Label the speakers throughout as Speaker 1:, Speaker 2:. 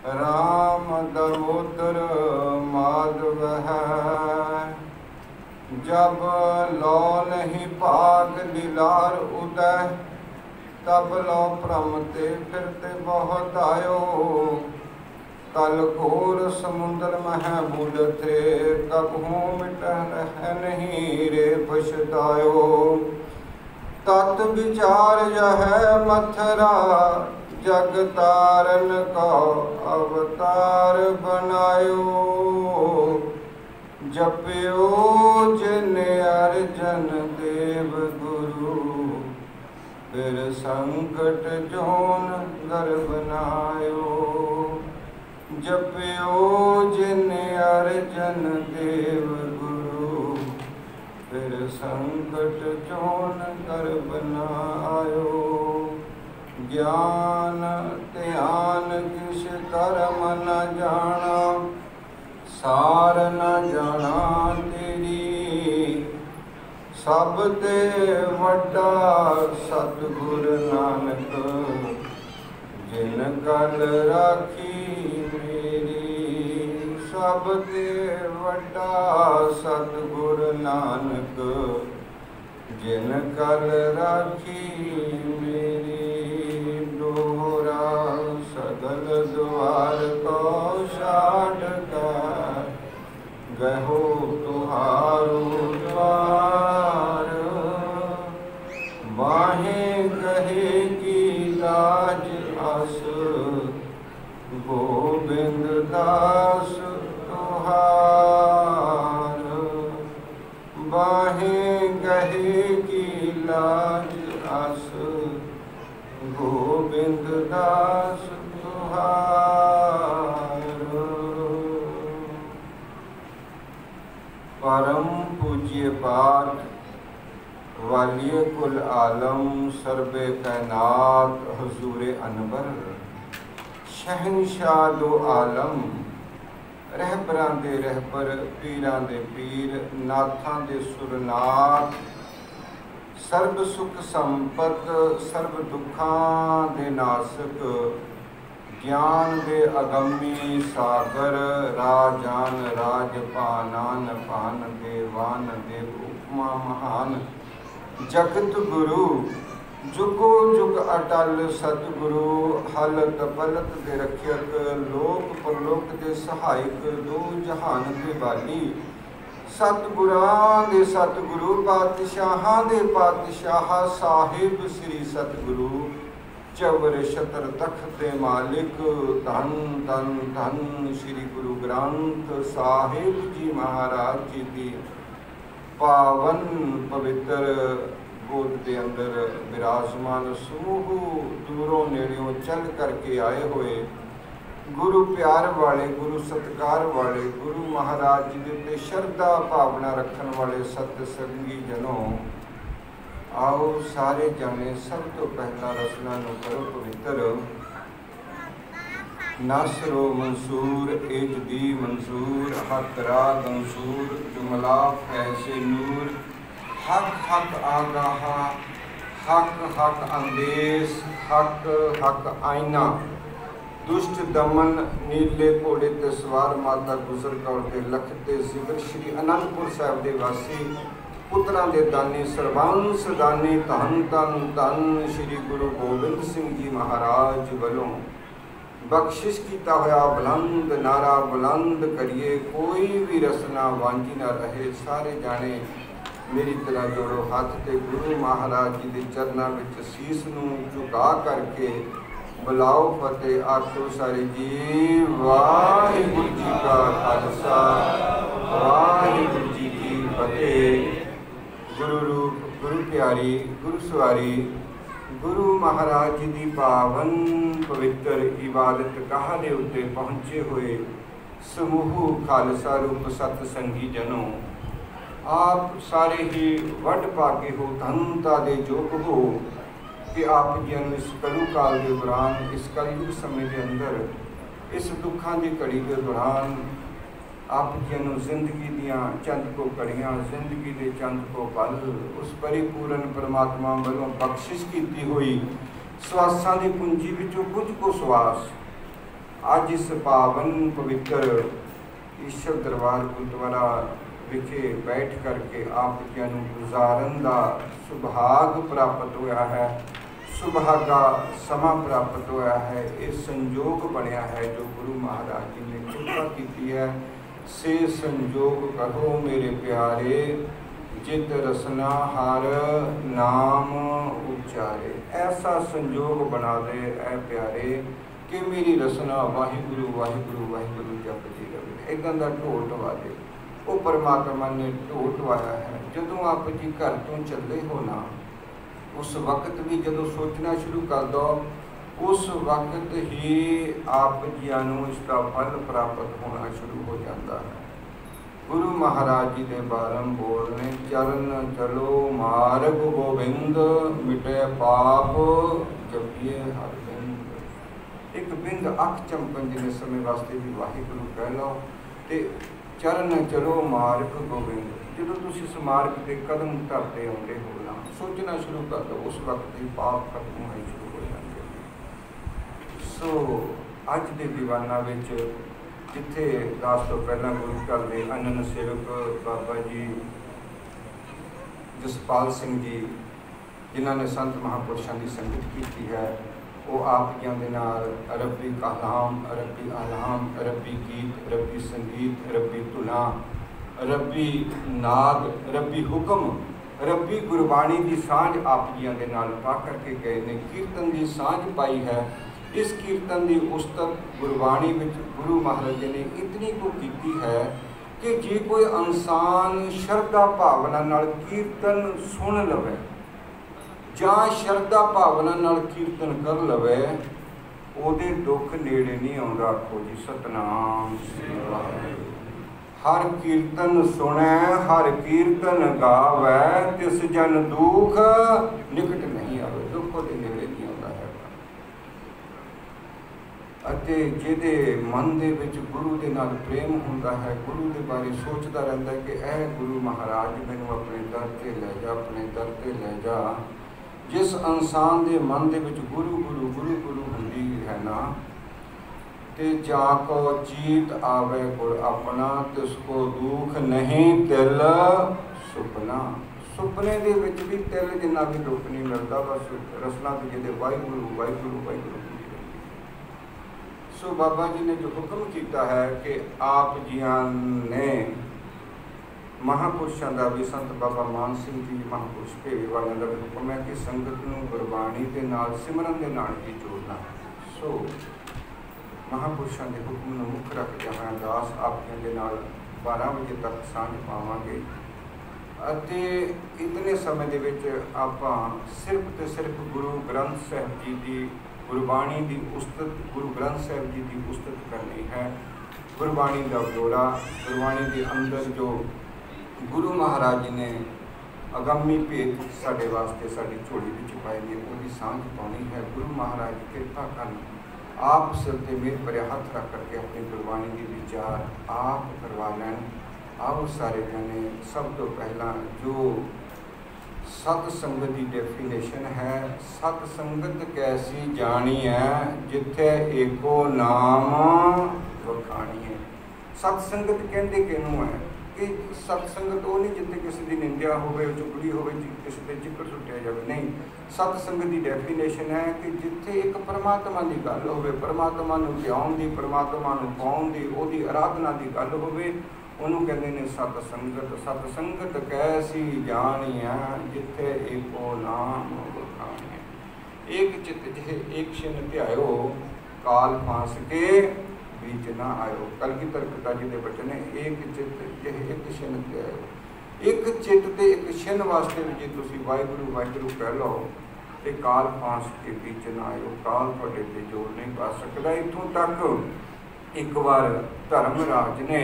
Speaker 1: राम दामोदर माधव है। जब लो नहीं भाग लीलार उदय, तब लो भ्रमते फिरते बहुत आयो। तल घोर समुद्र मह बुल थे, कबहू मिट रह नहीं रे पछतायो। तत् विचार यह मथुरा, जग तारन का अवतार बनायो। जपियो जिन अर्जन देव गुरु, फिर संकट जोन घर बनायो। जपियो जिन अर्जन देव गुरु, फिर संकट जोन घर बनायो। ज्ञान ध्यान किस कर्म न जाना, सार न जाना तेरी। सब ते वड्डा सतगुर नानक, जिन गल राखी मेरी। सब ते वड्डा सतगुर नानक, जिन गल राखी मेरी। दोहरा सगल द्वार को छाड़ कर, गहो तुहारो द्वार। बाहें कहे की लाज आस, गोविंद दास तुहार। बाहें कहे की लाज आस, गोविंद दास तुहार। परम पूज्य पाठ वालिय कुल आलम सर्बे कैनात हुजूर अनबर, शहनशाह दो आलम, रहबरां दे रहबर, पीरां दे पीर, नाथां दे सुरनाथ, सर्ब सुख संपत सर्ब दुखां दे नासक, ज्ञान दे अगमी सागर, राजान राजपानान पान देवान देव उपमा महान। जगत गुरु जुगो जुग अटल सतगुरु, हलत पलत दे रखियक, लोक परलोक दे सहायक, दो जहान दे बाली। सतगुरां दे सतगुरु, पातशाहां दे पातशाह, साहिब श्री सतगुरु, चवर छतर तख्त मालिक। धन धन धन श्री गुरु ग्रंथ साहिब जी महाराज जी की पावन पवित्र गोद के अंदर विराजमान समूह, दूरों नेड़ियों चल करके आए हुए गुरु प्यार वाले, गुरु सत्कार वाले, गुरु महाराज जी के उत्ते श्रद्धा भावना रखने वाले सतसंगी जनों, आओ सारे जाने सब तो पहला रसना नूं करो पवित्र। नासरो मंसूर एज दी मंसूर, हक राग मंसूर, जुमला फैसे नूर। हक हक आगाहा, हक हक अंदेश, हक हक आईना। दुष्ट दमन नीले घोड़े ते सवार, माता गुजर कौर ते लखते जिगर, श्री आनंदपुर साहिब दे वासी, पुत्रां दे दानी, सर्वंस दानी, धन धन धन श्री गुरु गोबिंद सिंह जी महाराज वालों बख्शिश किया होया बुलंद नारा बुलंद करिए, कोई भी रसना वांझी ना रहे। सारे जाने मेरी तरह जोड़ो हाथ ते गुरु महाराज जी के चरणों में शीस नूं झुका करके बुलाओ फतेह। आखो सारे जी वाहिगुरु जी का खालसा, वाहिगुरु जी की फतेह। गुरु रूप गुरु प्यारी गुरु सवारी गुरु महाराज जी की पावन पवित्र इबादत गाह के उत्ते पहुँचे हुए समूह खालसा रूप सतसंगी जनों, आप सारे ही वड पाके हो, धनता दे योग हो कि आप जी इस कलू काल के दौरान, इस कलयुग समय के अंदर, इस दुखों की घड़ी के दौरान आप जी जिंदगी दियाँ चंद को घड़ियाँ, जिंदगी के चंद को पल उस परिपूर्ण परमात्मा वालों बख्शिश की हुई सवासां की पूंजी विचों कुछ को सवास ਅੱਜ ਇਸ पावन पवित्र ईश्वर दरबार गुरुद्वारा विखे बैठ करके आप जी नूं गुजारन का सुभाग प्राप्त होया है, सुभागा समा प्राप्त होया है। ये संयोग बनया है जो गुरु महाराज जी ने कृपा की है। से संयोग कहो मेरे प्यारे, जित रसना हर नाम उचारे। ऐसा संयोग बना दे ऐ प्यारे कि मेरी रसना वाहिगुरु वाहिगुरु वाहिगुरु जपती रहे। इदां दा ढोल ढवा दे। वो परमात्मा ने ढोल ढवाया है। जदों आप जी घर तो चले हो ना, उस वक्त भी जदों सोचना शुरू कर दो, उस वक्त ही आप जियां नूं इसका फल प्राप्त होना शुरू हो जाता है। गुरु महाराज जी के बारम बोल ने, चरण चलो मार्ग गोबिंद, मिटे पाप जपिए हर बिंद। एक बिंद अख चमकन जिन्हें समय वास्ते भी वाहिगुरु कह लो, तो चरण चलो मार्ग गोबिंद। जो तुम इस मार्ग के कदम धरते आते हो ना, सोचना शुरू कर दो, उस वक्त ही पाप खत्म होने शुरू हो जाते। सो अज के दीवाना विच जिथे दास तो पहला गुरु घर के अनन सेवक बाबा जी जसपाल सिंह जी, जिन्होंने संत महापुरुषों की संगत की है, वो आप जी के नाल रब्बी कलाम, रब्बी आलाम, रब्बी गीत, रब्बी संगीत, रब्बी धुना, रब्बी नाद, रब्बी हुक्म, रब्बी गुरबाणी की सांझ आप जी के नाल पा करके गए ने। कीर्तन की सांझ पाई है। इस कीर्तन की उस्तत गुरबाणी में गुरु महाराज जी ने इतनी को की है कि जे कोई इंसान श्रद्धा भावना नाल कीर्तन सुन लवे जां श्रद्धा भावना नाल कीर्तन कर लवे, ओदे दुख नेड़े नहीं आउंदा। आखो जी सतनाम श्री वाहिगुरू। हर कीर्तन सुनै हर कीर्तन गावै, तिस जन दुख निकट नहीं आवे। दुख ओदे नेड़े नहीं आउंदा है। अते जिहदे मन दे विच गुरु दे नाल प्रेम हुंदा है, गुरु दे बारे सोचदा रहिंदा है कि ऐ गुरु महाराज मैनूं अपने दर ते लै जा, अपने दर ते लै जा। जिस इंसान दे मन दे विच गुरु गुरु गुरु गुरु हुंदी है ना, ते जाको जीत आवे गुर अपना, तिसको दुख नहीं तिल सुपना। सुपने दे विच भी तिल जिन्ना भी दुख नहीं मिलता, बस रसना तो जिहदे वाहिगुरू वाहिगुरू वाहिगुरू। सो बाबा जी ने जो हुक्म किया है कि आप जियां ने महापुरुषों का भी, संत बाबा मान सिंह जी महापुरुष भेवे वालों का भी हुक्म है कि संगत नूं गुरबाणी के नाल सिमरन के नाल ही जोड़ना। सो महापुरुषों के हुक्म नूं मुख रखदे होए दास आप जी के नाल 12 बजे तक सांझ पावांगे। अते इतने समय दे विच आपां सिर्फ ते सिर्फ गुरु ग्रंथ साहिब जी की गुरबाणी की उस्तत, गुरु ग्रंथ साहिब जी की उस्तत करनी है। गुरबाणी का ब्यौरा, गुरबाणी के अंदर जो गुरु महाराज जी ने अगामी भेद साढ़े वास्ते साड़ी झोली में छुपाई ने, वो सांझ पानी है। गुरु महाराज की कृपा कर आप सिर पर मेरे भरे हाथ रख करके अपनी गुरबाणी के विचार आप करवा लैन। आओ सारे जने सब तो पहला जो सतसंगत की डेफिनेशन है, सतसंगत कैसी जानी है, जिथे एको नाम वखाणी है। सतसंगत कहते किनू है कि सतसंगत वो नहीं जिथे किसी की निंदा होवे, चुगली होवे, किसी के जिक्र सुटिया जाए, नहीं। सतसंगत की डेफिनेशन है कि जिथे एक परमात्मा की गल होवे, परमात्मा नूं ध्यान की, परमात्मा नूं पाउण दी, ओहदी आराधना की गल होवे, उन्होंने कहते हैं सतसंगत। सतसंगत कैसी जानी है, जिथे एको नाम वखाणी है। एक चित जिहे एक छिन ध्यायो, काल फांस के बीच ना आयो। कलगीधर पिता जी के बचन है, एक चित जिहे एक छिन ध्यायो। एक चित ते एक छिन वास्ते भी जे तुसीं वाहिगुरू वाहिगुरू कह लो ते काल फांस के बीच ना आयो। काल तुहाडे ते जोर नहीं पा सकदा। इत्थों तक एक बार धर्मराज ने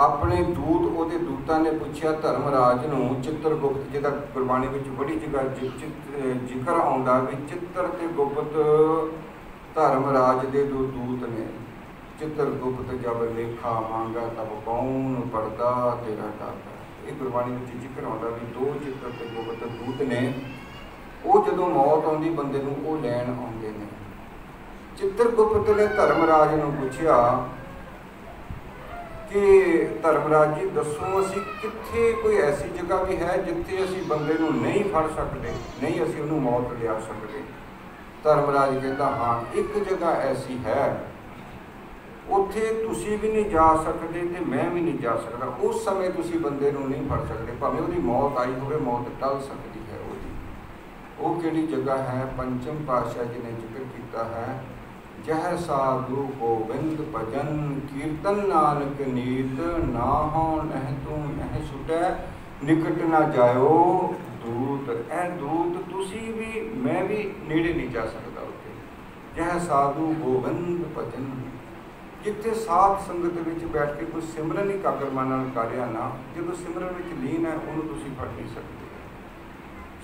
Speaker 1: अपने दूत, उहदे दूतां ने पूछा धर्मराज नूं, चित्रगुप्त जिहदा गुरबाणी विच बड़ी जगह जिक्र आउंदा भी चित्र ते गुप्त धर्मराज दे दो दूत ने। चित्रगुप्त जब लेखा मांगा तब कौन पढ़दा तेरा दाता। ये गुरबाणी विच जिक्र आउंदा भी दो चित्र ते गुप्त दूत ने, वो जदों मौत आउंदी बंदे नूं वो लैण आउंदे ने। चित्रगुप्त ने धर्मराज नूं पुछया कि धर्मराज जी दसो असी कित्थे कोई ऐसी जगह भी है जिथे असी बंदे नूं नहीं फड़ सकते, नहीं असी उहनूं मौत लिया सकते। धर्मराज कहता हाँ एक जगह ऐसी है, उत्थे तुसी भी नहीं जा सकते ते मैं भी नहीं जा सकता। उस समय तुसी बंदे नूं नहीं फड़ सकते, भावें उहदी मौत आई होवे, मौत टल सकती है उहदी। वो किहड़ी जगह है? पंचम पातशाह जी ने जिक्र किया है, जह साधु गोबिंद भजन कीर्तन नानक नीत, ना हो नह तू नह छुटै निकट ना जायो दूत। ऐ दूत तुसी भी मैं भी नेड़े नहीं जा सकता उत्ते। जह साधु गोबिंद भजन, जिथे साध संगत विच बैठ के कोई सिमरन ही कागरमान नाल कर रहा ना, जो सिमरन विच लीन है उन्होंने तुसी फड़ नहीं सकते।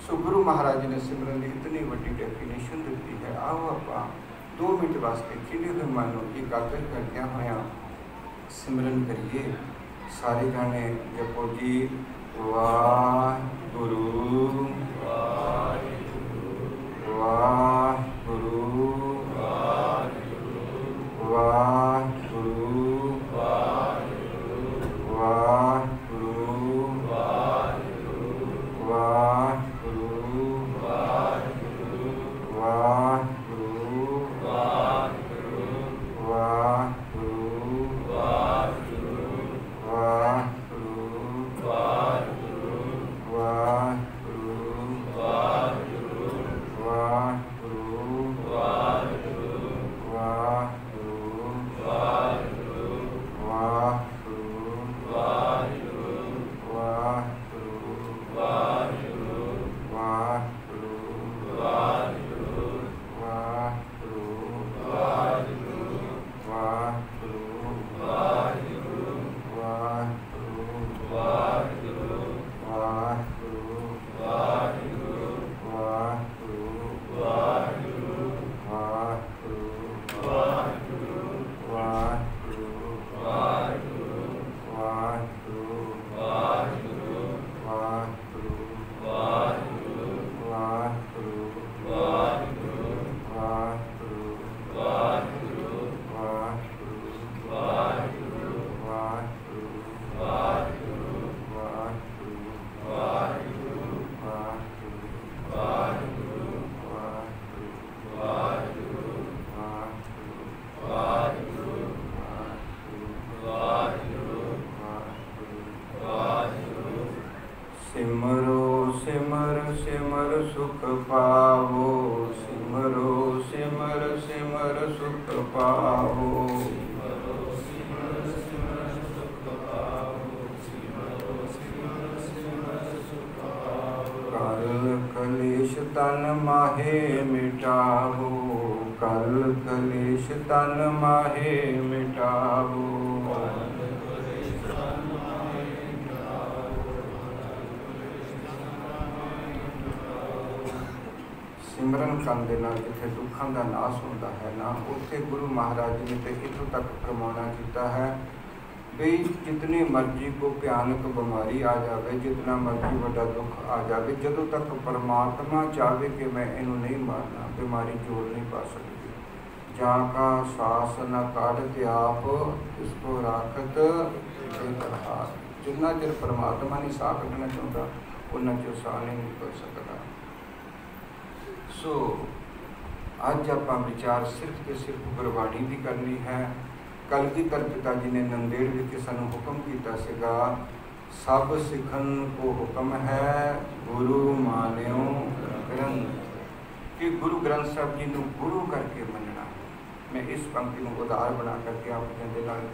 Speaker 1: सो गुरु महाराज ने सिमरन की इतनी वड्डी डेफिनेशन दी है। आओ आप 2 मिनट वास्ते खिले हुए मानो एकाग्र करदिया होया सिमरन करिए। सारे गाने जपो जी वाहिगुरु वाहिगुरु वाहिगुरु वाहिगुरु तन माहे मिटावो, कल कलेश तन माहे मिटावो। सिमरन करन दे नाल जिथे दुखों का नाश होता है ना, उत्थे गुरु महाराज जी ने तो इतों तक प्रमाणा किया है भी जितनी मर्जी को भयानक बीमारी आ जाए, जितना मर्जी बड़ा दुख आ जाए, जदों तक परमात्मा चाहे कि मैं इनू नहीं मारना, बीमारी जोड़ नहीं पा सकती। जहाँ का सास न काटते आप इसको राखत बेकरार। जिन्ना चिर परमात्मा नहीं साह कटना चाहता उन्ना चिर साह नहीं निकल सकता। सो अज आप विचार सिर्फ तो सिर्फ गुरबाणी भी करनी है। कलगीधर पिता जी ने नंदेड़ विच सानू हुक्म किया सीगा, सब सिखन को हुक्म है गुरु मान्यो ग्रंथ, कि गुरु ग्रंथ साहब जी को गुरु करके मनना। मैं इस पंक्ति को उदार बना करके आप जी नाल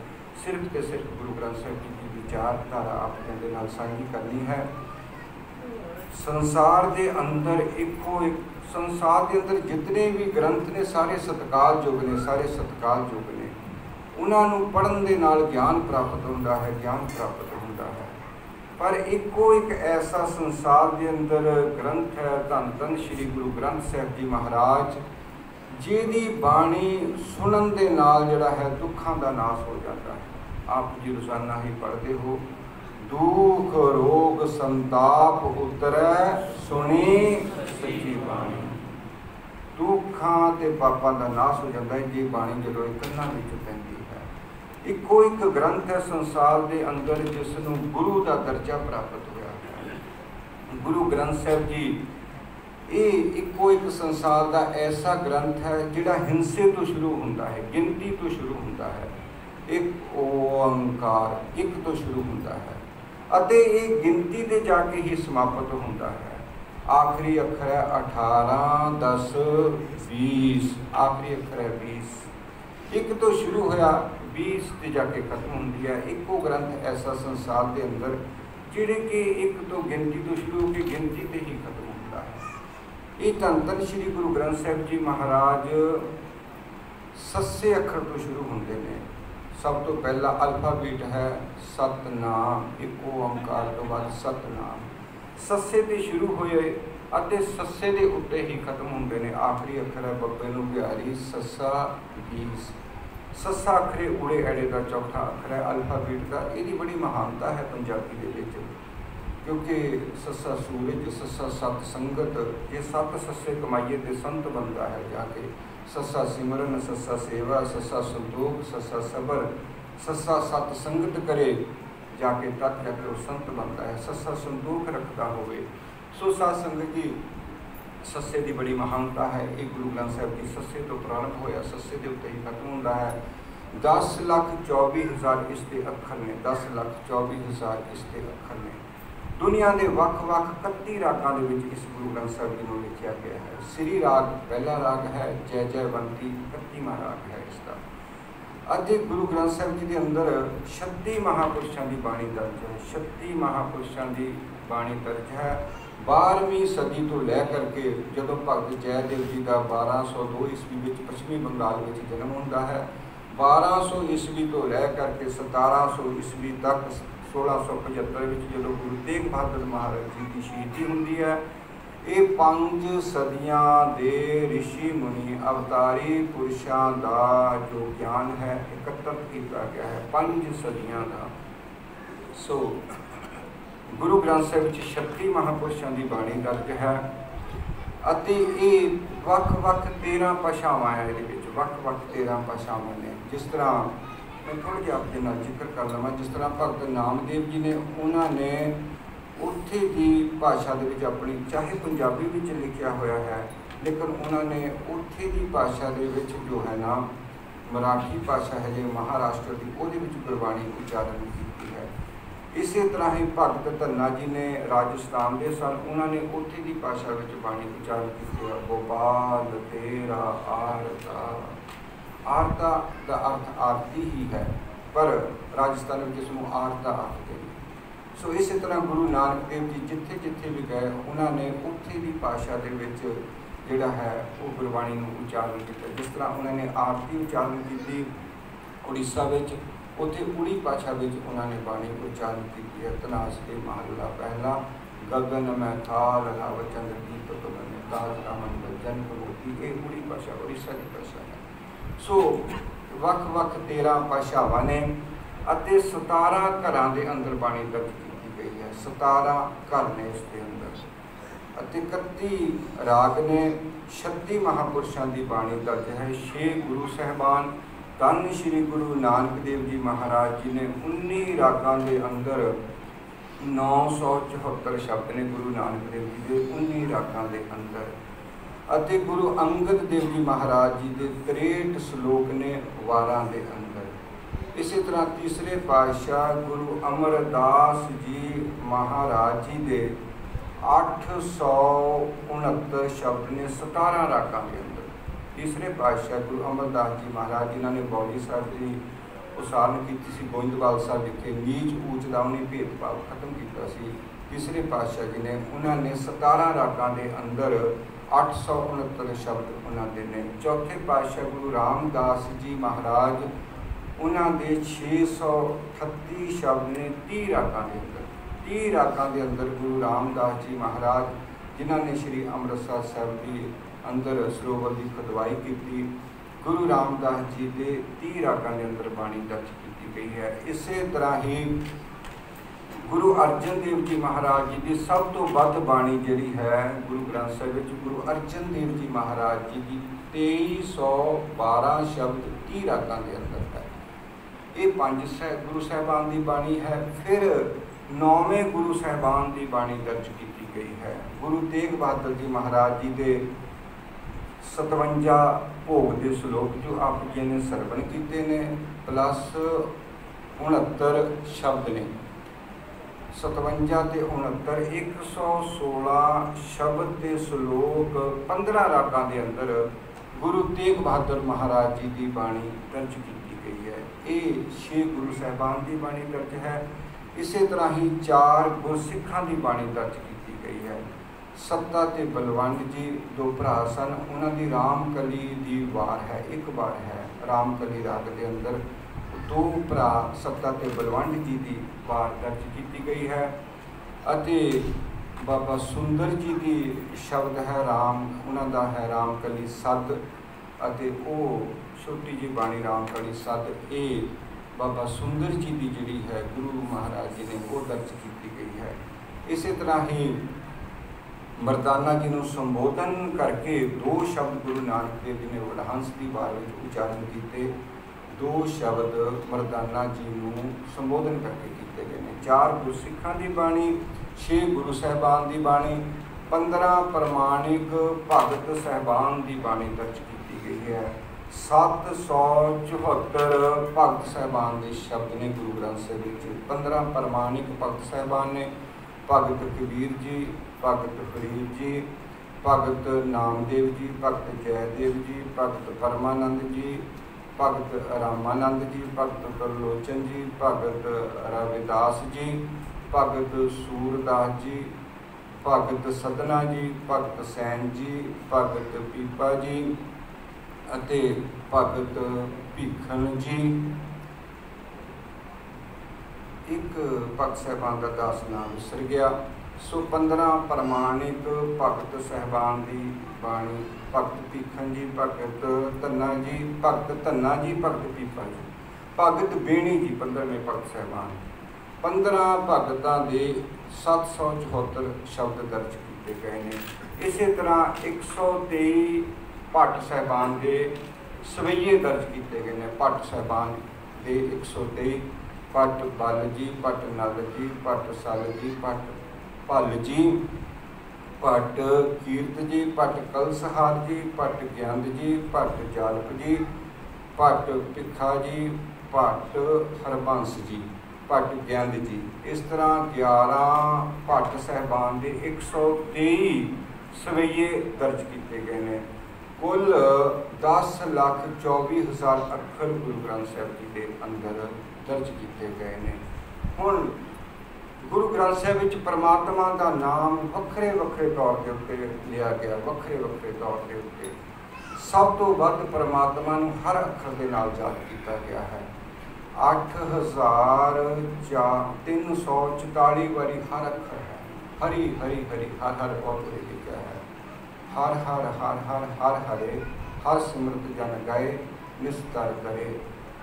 Speaker 1: सिर्फ तो सिर्फ गुरु ग्रंथ साहब जी की विचारधारा आप जी नाल साझी करनी है। संसार के अंदर इको एक, संसार के अंदर जितने भी ग्रंथ ने सारे सत्कारयोग ने, सारे सत्कारयोग ने। उन्होंने पढ़न के नाल ज्ञान प्राप्त होता है, ज्ञान प्राप्त होता है। पर एको एक ऐसा संसार के अंदर ग्रंथ है, धन धन श्री गुरु ग्रंथ साहब जी महाराज, जिहदी बाणी सुनन के नाल जिहड़ा है दुखों का नाश हो जाता है। आप जी रोजाना ही पढ़ते हो, दुख रोग संताप उतरै सुनी सच्ची बाणी। दुखां ते पापां दा नाश हो जाता है जे बाणी जदों कंनां विच पैंदी है। इक्को एक ग्रंथ है संसार के अंदर जिसनों गुरु का दर्जा प्राप्त होया है। गुरु ग्रंथ साहिब जी ये इक्को एक संसार का ऐसा ग्रंथ है जिहड़ा हिंसे तो शुरू होता है, गिनती तो शुरू होता है। एक ओंकार एक तो शुरू होता है अते ये गिनती दे जाके ही समाप्त होता है। आखिरी अखर है 18, 10, 20, आखिरी अखर है 20। एक तो शुरू होया 20 ते जाके खत्म होती है। इको ग्रंथ ऐसा संसार के अंदर जिहड़े कि एक तो गिनती तो शुरू होकर गिनती ते ही खत्म होता है। ये धन धन श्री गुरु ग्रंथ साहिब जी महाराज सस्से अखर तो शुरू होंगे ने। सब तो पहला अल्फाबेट है सतनाम, एक ओंकार तो बाद सतनाम। सस्से ते शुरू होए अते सस्से दे उत्ते ही खत्म होंगे ने। आखिरी अखर है बब्बे नूं बिहारी सस्सा 20। सस्सा अखरे उड़े एड़े का चौथा अखर है अल्फाबेट का। यदी बड़ी महानता है पंजाबी दे विच, क्योंकि सस्सा सूरज, सस्सा सत संगत, ये सत सस्से कमाइए तो संत बनता है जाके। सस्सा सिमरन, सस्सा सेवा, सस्सा संतोख, सस्सा सबर, सस्सा सत संगत करे जाके तक जाके वो संत बनता है। सस्सा संतोख रखता होवे। सो साध संगत जी सस्से की बड़ी महानता है। एक गुरु ग्रंथ साहिब जी सस्से तो प्रारंभ होया, सस्से के उत्ते ही खत्म होता है। 10,24,000 इसके अखर ने, 10,24,000 इसके अखर ने। दुनिया के वख-वख 31 रागां दे विच इस गुरु ग्रंथ साहिब जी को लिखा गया है। श्री राग पहला राग है, जय जयवंती 31वां राग है इसका। अते गुरु ग्रंथ साहिब जी के अंदर 36 महापुरुषों की बाणी दर्ज है। 36 महापुरुषों की बाणी दर्ज है। 12वीं सदी तो लै करके जदों भगत जयदेव जी का 1202 ईस्वी में पश्चिमी बंगाल में जन्म होता है, 1200 ईस्वी तो लै करके 1700 ईस्वी तक 1675 में जो गुरु तेग बहादुर महाराज जी की शहीदी होती है। ये 5 सदियां दे ऋषि मुनि अवतारी पुरुषों का जो ज्ञान है एकत्रित किया गया है, 5 सदियां का। सो गुरु ग्रंथ साहिब 36 महापुरुषों की बाणी दर्ज है। अते ये वख-वख 13 भाषावां है, ये वख-वख 13 भाषावां ने। जिस तरह मैं थोड़ा जिहा आपके नाल जिक्र कर लवां, जिस तरह भगत नामदेव जी ने उन्होंने उत्थे की भाषा दे विच अपनी, चाहे पंजाबी विच लिखिया होया है, लेकिन उन्होंने उत्थे की भाषा दे विच जो है ना मराठी भाषा है जो महाराष्ट्र की, वो गुरबाणी उच्चारण की है। इस तरह ही भगत धन्ना जी ने राजस्थान के सन, उन्होंने उत्थे की भाषा में बाणी उच्चारण की है। गोपाल तेरा आरता, आरता का अर्थ आरती ही है, पर राजस्थान में जिसमें आरता आखते हैं। सो इस तरह गुरु नानक देव जी जिथे जिथे भी गए उन्होंने उत्थे की भाषा के जोड़ा है वो गुरबाणी उच्चारण किया। जिस तरह उन्होंने आरती उच्चारण की उड़ीसा में, उत्थे उड़ी भाषा में उन्होंने बाणी उच्चारण की है। तनास के महला पहला, गगन में थाल लाव चंद्र दीपक बने, ताज का मंडल जन कबूती, ये उड़ी भाषा उड़ीसा की भाषा है। सो वख-वख 13 भाषावां ने अते 17 घरां दे अंदर बाणी दर्ज की गई है। 17 घर ने इसके अंदर अते 31 राग ने। 36 महापुरुषों की बाणी दर्ज है। 6 गुरु साहबान धन श्री गुरु नानक देव जी महाराज जी ने 19 रागां दे अंदर 974 शब्द ने गुरु नानक देव जी के 19 रागां दे अंदर। अते गुरु अंगद देव जी महाराज जी के 63 श्लोक ने वारां दे अंदर। इसी तरह तीसरे पातशाह गुरु अमरदास जी महाराज जी के 869 शब्द ने 17 रागां के अंदर। तीसरे पातशाह गुरु अमरदास जी महाराज जिन्होंने बौली साहब की उसारण की सी, गोइंदवाल साहब विखे नीच ऊच का उन्हें भेदभाव खत्म किया। तीसरे पातशाह जी ने उन्होंने 17 रागां के अंदर 869 शब्द उन्होंने ने। चौथे पातशाह गुरु रामदास जी महाराज उन्होंने 638 शब्द ने 30 रागां के अंदर। 30 रागां के अंदर गुरु रामदास जी महाराज जिन्होंने श्री अमृतसर साहब की अंदर सरोवर की खुदवाई की, गुरु रामदास जी के 30 रागां के अंदर बाणी दर्ज की गई है। इस तरह ही गुरु अर्जन देव जी महाराज जी की सब तो वध बाणी जिहड़ी है गुरु ग्रंथ साहिब विच गुरु अर्जन देव जी महाराज जी की 2312 शब्द 30 रागां के अंदर है। ये 5 गुरु साहिबान की बाणी है। फिर 9वें गुरु साहिबान की बाणी दर्ज की गई है। गुरु तेग बहादुर जी महाराज जी के 57 भोग के श्लोक जो आप जी ने सरवण किए ने प्लस 69 शब्द ने 57 ते 69 116 शब्द के श्लोक 15 रागां के अंदर गुरु तेग बहादुर महाराज जी की बाणी दर्ज की गई है। ये 6 गुरु साहिबान की बाणी दर्ज है। इस तरह ही 4 गुरसिखां की बाणी दर्ज की गई है। सत्ता ते बलवंत जी 2 भरा सन, उन्होंने रामकली की वार है, एक वार है रामकली राग के अंदर 2 भरा सत्ता ते बलवंत जी की वार दर्ज की गई है। अते बाबा सुंदर जी की शब्द है राम, उन्होंने है रामकली सद, अते वो छोटी जी बाणी रामकली सद ये बाबा सुंदर जी की जिहड़ी है गुरु महाराज जी ने वो दर्ज की गई है। इस तरह ही मरदाना जी को संबोधन करके 2 शब्द गुरु नानक देव जी ने वडहंस की वार में उच्चारण किए। 2 शब्द मरदाना जी को संबोधन करके किए गए हैं। 4 गुरसिखां की बाणी, 6 गुरु साहिबान की बाणी, 15 प्रमाणिक भगत साहिबान की बाणी दर्ज की गई है। 774 भगत साहिबान के शब्द ने गुरु ग्रंथ साहिब 15 प्रमाणिक भगत साहिबान ने भगत कबीर जी, भगत फरीद जी, भगत नामदेव जी, भगत जयदेव जी, भगत परमानंद जी, भगत रामानंद जी, भगत तरलोचन जी, भगत रविदास जी, भगत सूरदास जी, भगत सदना जी, भगत सैन जी, भगत पीपा जी अते भगत भीखन जी। एक भगत साहिबान का 10 नाम विसर गया। सो 15 प्रमाणिक भगत साहिबान की बाणी, भगत भीखन जी, भगत धन्ना जी, भगत धन्ना जी, भगत पीपा जी, भगत बेणी जी 15वें भगत साहिबान। 15 भगतों के 774 शब्द दर्ज किए गए हैं। इस तरह 123 भट्ट साहिबान के सवैये दर्ज किए गए हैं। भट्ट साहिबान के 123 भट्ट बल जी, भट्ट नल जी, भट्ट सल जी, भट्ट भल जी, भट्ट कीरत जी, भट्ट कलसहार जी, भट्ट ज्ञानद जी, भट्ट जालप जी, भट्ट भिखा जी, भट्ट हरबंस जी, भट्ट ज्ञानद जी। इस तरह 11 भट्ट साहिबान के 123 सवैये दर्ज किए गए हैं। कुल 10,24,000 अक्षर गुरु ग्रंथ साहिब जी के अंदर दर्ज किए गए हैं। हुण गुरु ग्रंथ साहिब विच परमात्मा का नाम वक्रे वक्रे तौर के उत्ते लिया गया। वक्रे वक्रे तौर के उत्ते सब तो वध परमात्मा नूं हर अक्षर के नाल याद किया गया है। 8,344 वारी हर अक्षर है। हरि हरि हरि हर हर बहुत लिखा है। हर हर हर हर हर हरे हर सिमरत जन गाए निस्तर करे।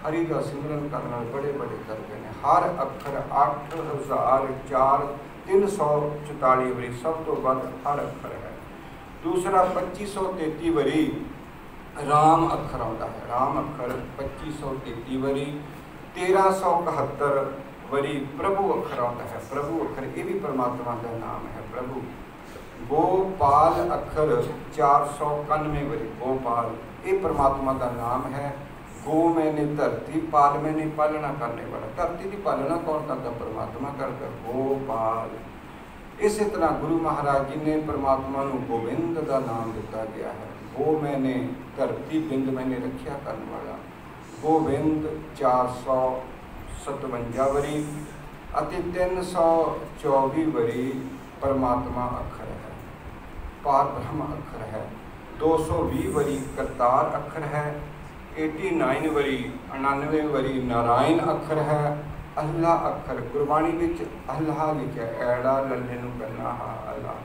Speaker 1: हरि का सिमरन करना बड़े बड़े करते हैं। हर अक्षर 8,344 वारी सब तो वध हर अक्षर है। दूसरा 2533 वारी राम अक्षर आता है। राम अक्षर 2533 वारी। 1371 वारी प्रभु अक्षर आता है। प्रभु अक्षर ये भी परमात्मा का नाम है प्रभु। गोपाल अक्षर 491 वारी। गोपाल ये परमात्मा का नाम है। गो मैंने धरती, पाल मैंने पालना करने वाला। धरती की पालना कौन करता? परमात्मा करता। गोपाल। इस तरह गुरु महाराज जी ने परमात्मा को गोविंद का नाम दिता गया है। गो मैंने धरती, बिंद मैंने रखा करने वाला। गोविंद 457 वारी अति 324 वारी परमात्मा अक्षर है। पार ब्रह्म अक्षर है। 220 वारी करतार अक्षर है। 89 वारी 99 वारी नारायण अक्षर है। अल्लाह अक्षर गुरबाणी में अल्लाह लिखा है। ऐड़ा लल्ले नूं कहना हा अल्लाह।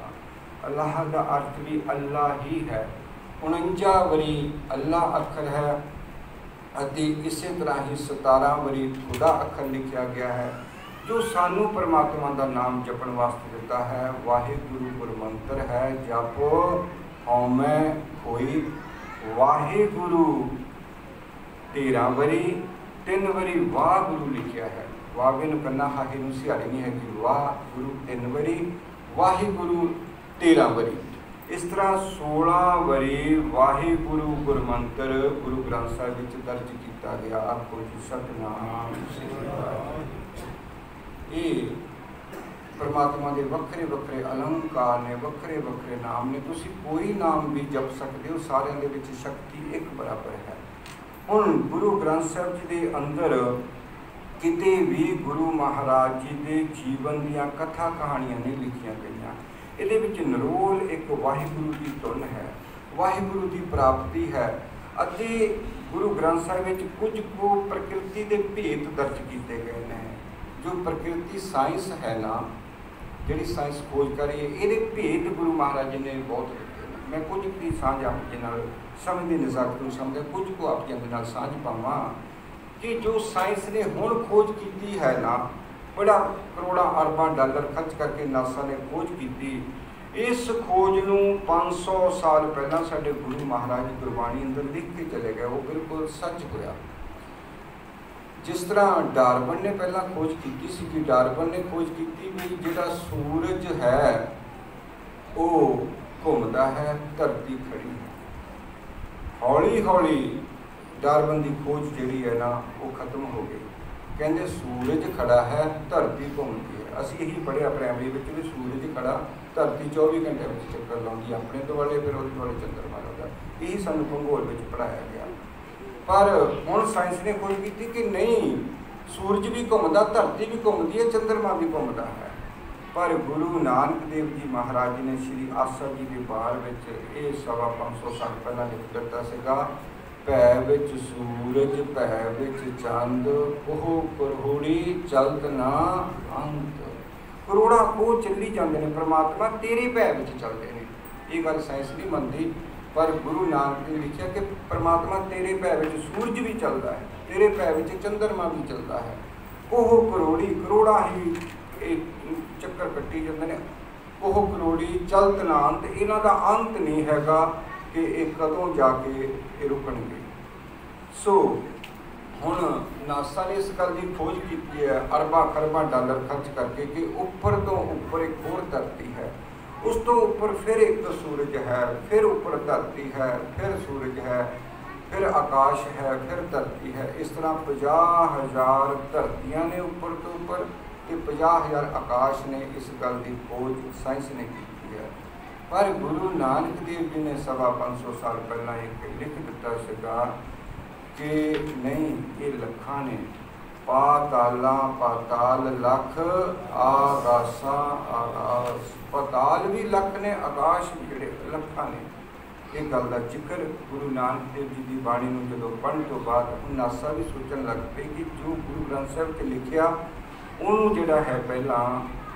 Speaker 1: अल्लाह का अर्थ भी अल्लाह ही है। 49 वारी अल्लाह अक्षर है। अति इस तरह ही 17 वारी खुदा अक्षर लिखा गया है। जो सानू परमात्मा का नाम जपण वास्ते दिता है। वाहिगुरु गुरमंत्र है, जप हौमै होई वाहिगुरु 13 वारी, 3 वारी वाह गुरु लिखिया है। वावे नूं कन्ना हाहे नूं सिहारी नहीं है कि वाह गुरु 3 वारी, वाहिगुरु 13 वारी। इस तरह 16 वारी वाहिगुरु गुरमंत्र गुरु ग्रंथ साहिब विच दर्ज किया गया। आखो जी सतनाम श्री वाहिगुरू। ये परमात्मा के वक्रे वक्रे अलंकार ने, वक्रे वक्रे नाम ने। तुसी कोई नाम भी जप सकते हो, सारिਆਂ ਦੇ ਵਿੱਚ शक्ति एक बराबर है। हुण गुरु ग्रंथ साहिब जी के अंदर किते भी गुरु महाराज जी के जीवन दीयां कथा कहानियां नहीं लिखियां गईयां। ਇਹਦੇ ਵਿੱਚ ਨਿਰੋਲ ਇੱਕ ਵਾਹਿਗੁਰੂ ਦੀ ਧੁਨ ਹੈ, ਵਾਹਿਗੁਰੂ ਦੀ ਪ੍ਰਾਪਤੀ ਹੈ। ਅਤੇ ਗੁਰੂ ਗ੍ਰੰਥ ਸਾਹਿਬ ਵਿੱਚ ਕੁਝ ਕੁ ਪ੍ਰਕਿਰਤੀ ਦੇ ਭੇਤ ਦਰਜ ਕੀਤੇ ਗਏ ਨੇ। ਜੋ ਪ੍ਰਕਿਰਤੀ ਸਾਇੰਸ ਹੈ ਨਾ, ਜਿਹੜੀ ਸਾਇੰਸ ਖੋਜ ਕਰੀ ਹੈ, ਇਹਦੇ ਭੇਤ ਗੁਰੂ ਮਹਾਰਾਜ ਜੀ ਨੇ ਬਹੁਤ ਦਿੱਤੇ ਨੇ। ਮੈਂ ਕੁਝ ਦੀ ਸਾਂਝ ਆਪ ਜੀ ਨਾਲ ਸਮਝ ਦੀ ਨਜ਼ਾਕਤ ਨੂੰ ਸਮਝਦਾ, ਕੁਝ ਕੁ ਆਪ ਜੀ ਦੇ ਨਾਲ ਸਾਂਝ ਪਾਵਾਂ ਕਿ ਜੋ ਸਾਇੰਸ ਨੇ ਹੁਣ ਖੋਜ ਕੀਤੀ ਹੈ ਨਾ, बड़ा करोड़ा अरबा डॉलर खर्च करके नासा ने खोज की। इस खोज नूं 500 साल पहला साडे गुरु महाराज गुरबाणी अंदर लिख के चले गए। वो बिल्कुल सच होया। जिस तरह डार्विन ने पहला खोज की सी कि डार्विन ने खोज की भी जिहड़ा सूरज है वो घूमता है, धरती खड़ी है। हौली हौली डार्विन की खोज जिहड़ी है ना वो खत्म हो गई। कहते सूरज खड़ा है, धरती घूमती है। असी यही पढ़िया प्राइमरी में भी सूरज खड़ा, धरती 24 घंटे में चक्कर लाउंदी अपने तो वाले, फिर वो वाले चंद्रमा लाता। यही सानू भूगोल में पढ़ाया गया। पर हुण साइंस ने खोज की कि नहीं, सूरज भी घूमता, धरती भी घूमती है, चंद्रमा भी घूमता है। पर गुरु नानक देव जी महाराज जी ने श्री आसा जी के बार में ये 550 साल पहला लिख दिता सीगा। भै विच सूरज भै विच चंद, ओह करहोड़ी चलत ना अंत। करोड़ा को चली जाते हैं, परमात्मा तेरे भै विच चलते हैं। ये गल साइंस नहीं मनती, पर गुरु नानक ने लिखा कि परमात्मा तेरे भै विच सूरज भी चलता है, तेरे भै विच चंद्रमा भी चलता है। ओह करोड़ी, करोड़ा ही चक्कर कट्टी जाते हैं। ओह करोड़ी चलत ना अंत, इन्हां दा अंत नहीं हैगा कि ये कदों जाके ये रुकणगे। सो हुण नासा ने इस गल की खोज की है अरबा खरबा डॉलर खर्च करके कि ऊपर तो ऊपर एक होर धरती है, उस तो ऊपर फिर एक सूरज है, फिर ऊपर धरती है, फिर सूरज है, फिर आकाश है, फिर धरती है। इस तरह 50,000 धरतियां ने ऊपर तो ऊपर, तो 50,000 आकाश ने। इस गल की खोज साइंस ने की है। पर गुरु नानक देव जी ने 550 साल पहला एक लिख दिता सीगा कि नहीं, ये लखा ने पाताला पाताल लख, आगासा आगास। पाताल भी लख ने, आकाश भी जिहड़े लखा ने। ये गल का जिक्र गुरु नानक देव जी की बाणी में जो पढ़ने तो बाद नासा भी सोचन लग पई कि जो गुरु ग्रंथ साहिब च लिखिया उन्होंने जिहड़ा है पहला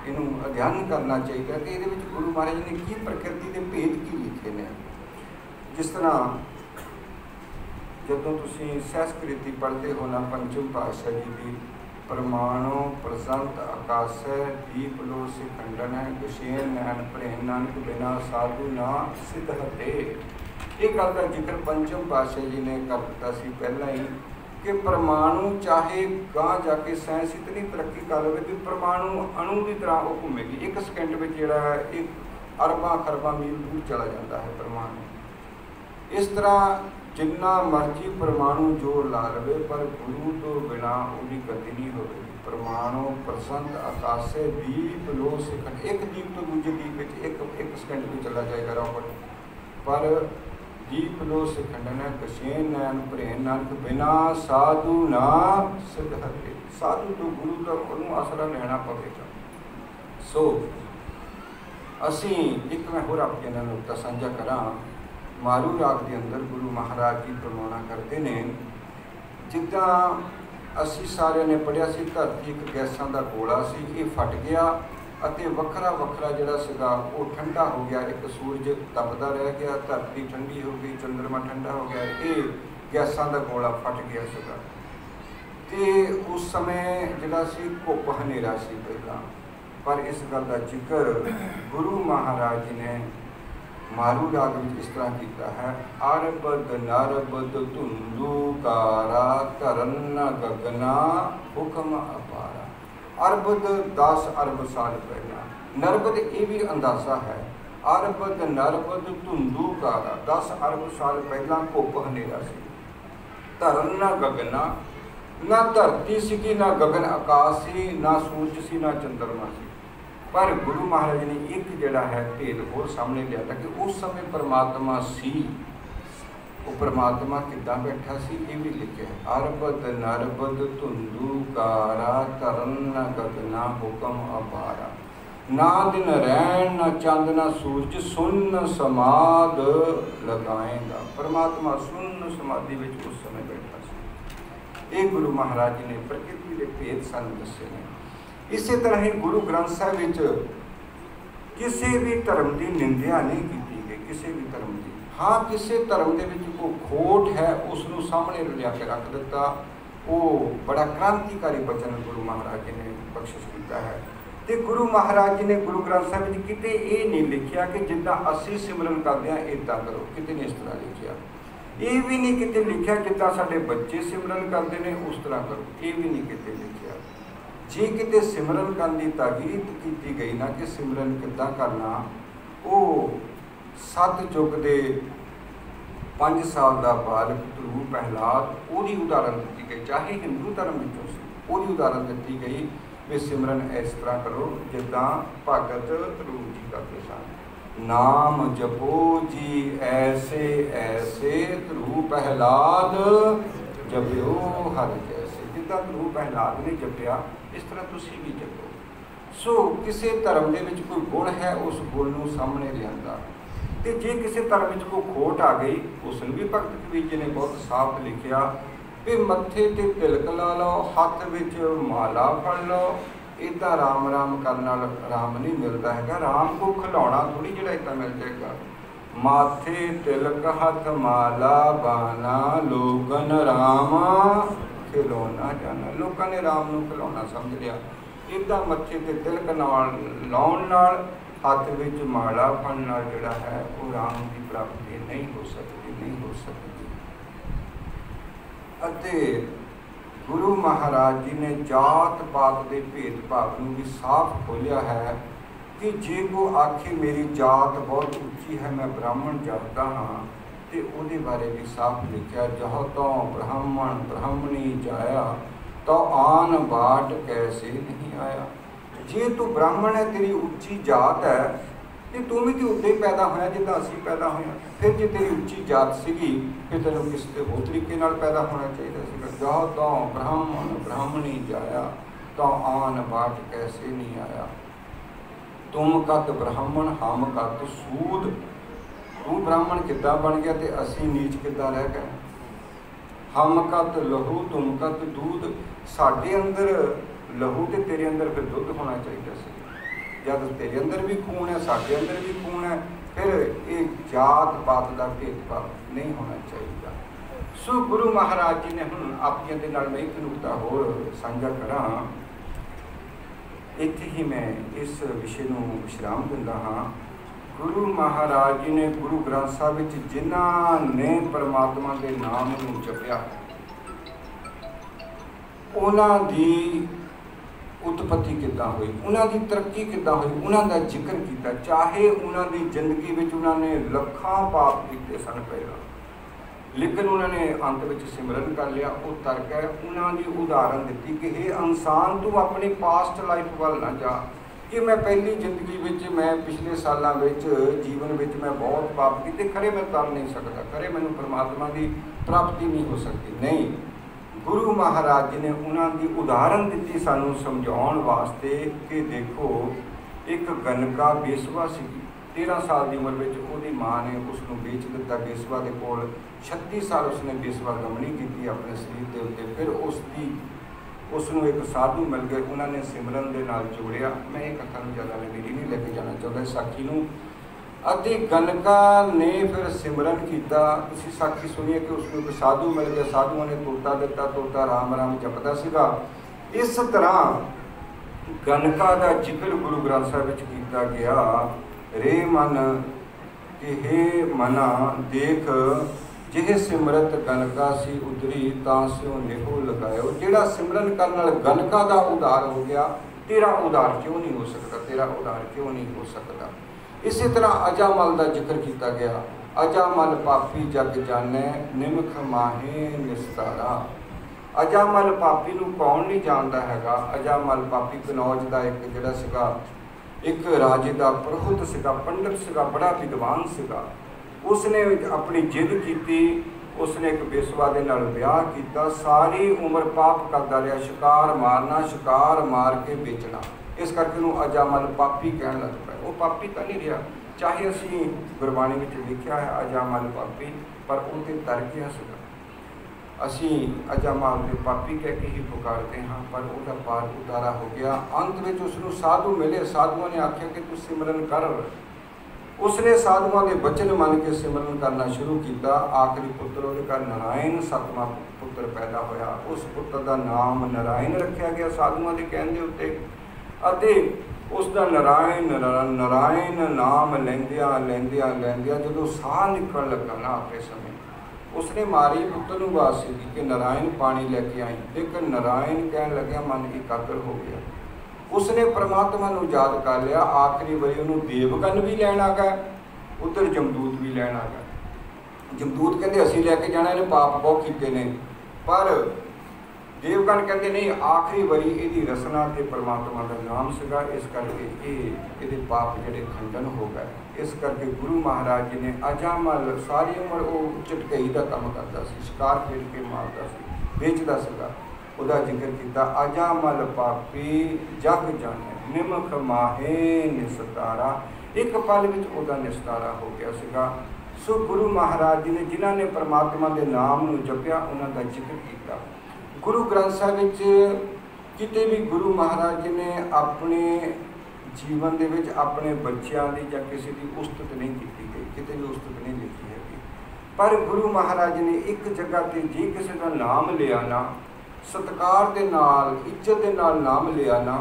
Speaker 1: इनू अध्ययन करना चाहिए कि ये गुरु महाराज ने की प्रकृति के भेद की लिखे ने। जिस तरह जदों तुसीं सहस्कृति पढ़ते हो ना, पंचम पातशाह जी की परमाणु प्रसंत आकाश है, दीप लो से खंडन है, गुशेन नैन प्रेम नानक बिना साधु ना सिद्ध हटे। ये गल का जिक्र पंचम पातशाह जी ने कर दिता सी पहला ही कि परमाणु चाहे गांह जाके साइंस इतनी तरक्की कर ले कि परमाणु अणु की तरह वो घूमेगी। 1 सेकंड में जोड़ा है एक अरबा खरबा मील दूर चला जाता है परमाणु। इस तरह जिन्ना मर्जी परमाणु जोर ला लवे, पर गुरु तो बिना उसकी गति नहीं होगी। परमाणु प्रसंत आकाश से दीप लो से खंड, एक दीप तो दूजे दीप एक सेकंड में चला जाएगा रॉकेट। पर दीप लो से खंडन है, कशेन नैन प्रेम नानक बिना साधु ना सिद्ध हटे। साधु तो गुरु का उन्होंने आसरा लेना पवेगा। सो असी एक मैं होर आप जिन्होंने नुकता साझा करा। मारू राग के अंदर गुरु महाराज जी प्रमाणा करते हैं, जिदा असी सारे ने पढ़िया सी धरती एक गैसा का गोला सी, ये फट गया ਅਤੇ ਵੱਖਰਾ ਵੱਖਰਾ ਜਿਹੜਾ ਸੀਗਾ ਉਹ ਠੰਡਾ ਹੋ ਗਿਆ। ਇੱਕ ਸੂਰਜ ਤਪਦਾ ਰਹਿ ਗਿਆ, ਧਰਤੀ ਠੰਡੀ ਹੋ ਗਈ, ਚੰਦਰਮਾ ਠੰਡਾ ਹੋ ਗਿਆ। ਇਹ ਗੈਸਾਂ ਦਾ ਗੋਲਾ ਫਟ ਗਿਆ ਸੀਗਾ। तो उस समय जिहड़ा सी घुप हनेरा सी पहला, पर इस गल का जिक्र गुरु महाराज जी ने मारू राग में इस तरह किया है। अरबद नरबद धुंधुकारा तरन गगना हुक्म अपारा। अरबद 10 अरब साल पहला, नरबद ये भी अंदाजा है। अरबद नरबद धुंधुकारा 10 अरब साल पहला घुप हनेरा सी। धरन गगना, ना धरती सी ना गगन आकाश सी, ना सूरज सी ना चंद्रमा सी। पर गुरु महाराज ने एक जिहड़ा है भेद होर सामने लिया कि उस समय परमात्मा सी, वो परमात्मा किद्दां बैठा सी ये भी लिखा है। अरबद नरबद धुंधुकारा तरन गगना हुक्म अपारा। ना दिन रैन ना चंद ना सूरज, सुन समाध लगाएगा। परमात्मा सुन समाधि में उस समय बैठा सी। ये गुरु महाराज जी ने प्रकृति के भेद सानू दसे ने। इस तरह ही गुरु ग्रंथ साहिब विच किसी भी धर्म की निंदा नहीं की गई, किसी भी धर्म की। हाँ, किसी धर्म के विच कोई खोट है उसनू सामने लिया के रख दिता। वो बड़ा क्रांतिकारी वचन गुरु महाराज जी ने बख्शिश किया है। तो गुरु महाराज जी ने गुरु ग्रंथ साहिब विच किते ये नहीं लिखिया कि जिद्दां असीं सिमरन करते हैं इदां करो, किते नहीं इस तरह लिखिया। ये भी नहीं किते लिखिया जिद्दां साडे बच्चे सिमरन करते हैं उस तरह करो, ये भी नहीं किते लिखिया। जे किते सिमरन करने की ताकीद की गई ना कि सिमरन किद्दां करना, वो सतयुग के 5 साल का बालक ध्रुव प्रहलाद उसकी उदाहरण दी गई, चाहे हिंदू धर्म विचों सी, उसकी उदाहरण दी गई भी सिमरन इस तरह करो जिद्दां भगत ध्रुव जी करते सन। नाम जपो जी ऐसे ऐसे ध्रुव प्रहलाद जप्यो हर जैसे। जिद्दां ध्रुव प्रहलाद ने जपिया इस तरह तुसी भी जपो। सो किसी धर्म के विच कोई गुण है उस गुण को सामने लिया। तो जे किसी धर्म में कोई खोट आ गई उसने भी भगत कबीर जी ने बहुत साफ लिखिया भी मत्थे ते तिलक ला लो, हाथ विच माला फड़ लो। इदा राम राम करने नाल राम नहीं मिलता है। राम को खिलौना थोड़ी जिहड़ा इदा मिल जाएगा। माथे तिलक हथ माला बाना, लोगन राम खिलौना जाना। लोगों ने राम को खिलौना समझ लिया। इदा मत्थे ते तिलक नाल लाउण नाल, हाथ विच माला फड़न नाल जिहड़ा है वो राम की प्राप्ति नहीं हो सकती, नहीं हो सकती। अते गुरु महाराज जी ने जात पात के भेदभाव को भी साफ खोलिया है कि जे को आखे मेरी जात बहुत उच्ची है, मैं ब्राह्मण जात का हाँ, तो उसके बारे भी साफ लिखा जह तो ब्राह्मण ब्राह्मणी जाया तो आन बाट कैसे नहीं आया। जे तू ब्राह्मण है, तेरी उच्ची जात है, तो तू भी तो उदा ही पैदा होया जिदा असीं पैदा होया। फिर जे तेरी उच्ची जात सीगी फिर तेनों किसी होर तरीके नाल पैदा होना चाहिए सीगा। जाओ तो ब्राह्मण ब्राह्मणी जाया तो आन बाट कैसे नहीं आया। तुम कत ब्राह्मण हम कत सूद। तू ब्राह्मण किद्दां बन गया तो असीं नीच किद्दां रह गए। हम कत लहू तुम कत दूध। साडे अंदर लहू तो तेरे अंदर फिर दुध होना चाहिए सी। जब तेरे अंदर भी खून है, साडे अंदर भी खून है, फिर ये जात पात का भेदभाव नहीं होना चाहिए। सो गुरु महाराज जी ने हुण आपके दे नाल मैं एक नुकता होर साझा करा। इत्थे ही मैं इस विषय नूं विश्राम दिंदा हाँ। गुरु महाराज जी ने गुरु ग्रंथ साहिब विच जिन्हां ने परमात्मा के नाम नूं जपिया उन्हां दी उत्पत्ति किद्दां हुई, उन्हां दी तरक्की किद्दां हुई, उन्हां दा जिक्र किया। चाहे उन्हां दी जिंदगी विच उन्होंने लखां पाप किए सन पहला, लेकिन उन्होंने अंत में सिमरन कर लिया। वो तर्क है उन्होंने उदाहरण दी कि हे इंसान तू अपनी पास्ट लाइफ वाल ना जा कि मैं पहली जिंदगी विच मैं पिछले सालों जीवन विच मैं बहुत पाप किए, खरे मैं कर नहीं सकता, खरे मैनूं परमात्मा की प्राप्ति नहीं हो सकती। नहीं, गुरु महाराज जी ने उन्होंने उदाहरण दी सानू समझाने वास्ते कि देखो एक गनका बेसवा सी, 13 साल की उम्र में उसकी माँ ने उसको बेच दिता बेसवा के कोल। 36 साल उसने बेसवा गमनी की अपने शरीर के उत्ते। फिर उसनों एक साधु मिल गए, उन्होंने सिमरन के नाल जोड़िया। मैं एक कथा ज़्यादा लंबी नहीं लेके जाना चाहता साखी नूं। अति गनका ने फिर सिमरन किया। तुसीं साखी सुनी है कि उसमें कोई साधु मिल गया, साधुओं ने तुरता दिता, तुरता राम राम जपदा सीगा। इस तरह गनका का जिक्र गुरु ग्रंथ साहिब विच कीता गया। रे मन कि हे मना देख, जिहे सिमरत गनका सी उतरी तां स्यों नेहो लगायो। जिहड़ा सिमरन करन नाल गनका का उधार हो गया, तेरा उधार क्यों नहीं हो सकता, तेरा उधार क्यों नहीं हो सकता। इसी तरह अजामल का जिक्र किया गया। अजामल पापी जग जाने निमख माहे निस्तारा। अजामल पापी नूं कौन नहीं जानता हैगा। अजामल पापी कनौज का एक जिहड़ा सीगा एक राजे का पुरोहित सीगा, पंडित सीगा, बड़ा विद्वान सीगा। उसने अपनी जिद की, उसने एक बेसवा दे नाल ब्याह किया। सारी उम्र पाप करता रहा, शिकार मारना, शिकार मार के बेचना। इस करके उन्होंने अजामल पापी कह लग पाए। वो पापी तो नहीं रहा, चाहे असी गुरबाणी में लिखा है अजामल पापी, पर उनके तर गया सीगा। असी अजामल के पापी कह के ही पुकारते हाँ, पर उसका पार उतारा हो गया। अंत में उसनों साधु मिले, साधुओं ने आख्या कि तू सिमरन कर। उसने साधुओं के वचन मन के सिमरन करना शुरू किया। आखिरी पुत्र उसका नारायण सतवां पुत्र पैदा होया। उस पुत्र का नाम नारायण रखा गया साधुओं के कहने के उत्ते। अते उसका नारायण नारायण नाम लैंदिया लैंदिया लैंदिया जो साह निकल लगा ना अपने समय, उसने मारी पुत्र नूं आवाज़ सी कि नारायण पानी लैके आई, लेकिन नारायण कह लग्या मन एकाग्र हो गया। उसने परमात्मा नूं याद कर लिया। आखिरी बारी उन्होंने देवगन भी लैन आ गया, उधर जमदूत भी लैन आ गया। जमदूत कहते असीं लैके जाना, इन्हें पाप बहुत कीते ने, पर देवगण कहते नहीं, आखिरी बारी यदी रसना ते परमात्मा का नाम सीगा, इस करके ये पाप जिहड़े खंडन हो गए। इस करके गुरु महाराज जी ने अजामल सारी उम्र वो झटकई का काम करता सी, शिकार खेल के मारता सी, बेचता सीगा। उहदा जिक्र किया। अजामल पापी जग जाने निमख माहे निस्तारा। एक पल में उहदा निस्तारा हो गया सीगा। सो गुरु महाराज जी ने जिन्हों ने परमात्मा के नाम नूं जपिया, उन्हों का जिक्र किया। गुरु ग्रंथ साहिब किते भी गुरु महाराज जी ने अपने जीवन दे विच अपने बच्चों की या किसी की उस्तत नहीं की गई, किते भी उस्तत नहीं लिखी है। पर गुरु महाराज ने एक जगह पर जे किसी का नाम लिया ना, सत्कार के नाल इज्जत के नाल नाम लिया ना,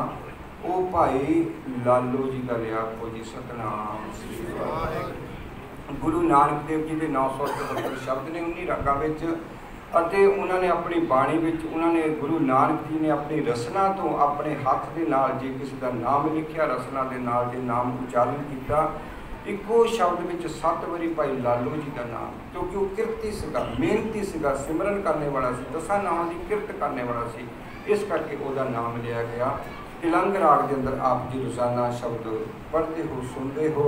Speaker 1: वो भाई लालो जी का लिया। को जी सतनाम श्री वाहिगुरू। गुरु नानक देव जी के 977 शब्द ने 19 रागां विच, ਅਤੇ ਉਹਨਾਂ ने अपनी बाणी ਵਿੱਚ उन्होंने गुरु नानक जी ने अपनी रसना तो अपने हाथ के नाल जे किसी का नाम लिखिया, रसना के नाल जे नाम उच्चारण किया, इको शब्द में 7 बारी भाई लालो जी का नाम, क्योंकि वो किरती सीगा, मेहनती सीगा, सिमरन करने वाला सी, 10 नामां की किरत करने वाला सी। इस करके उसका नाम लिया गया। तिलंग राग के अंदर आप जी रोजाना शब्द पढ़ते हो, सुनते हो।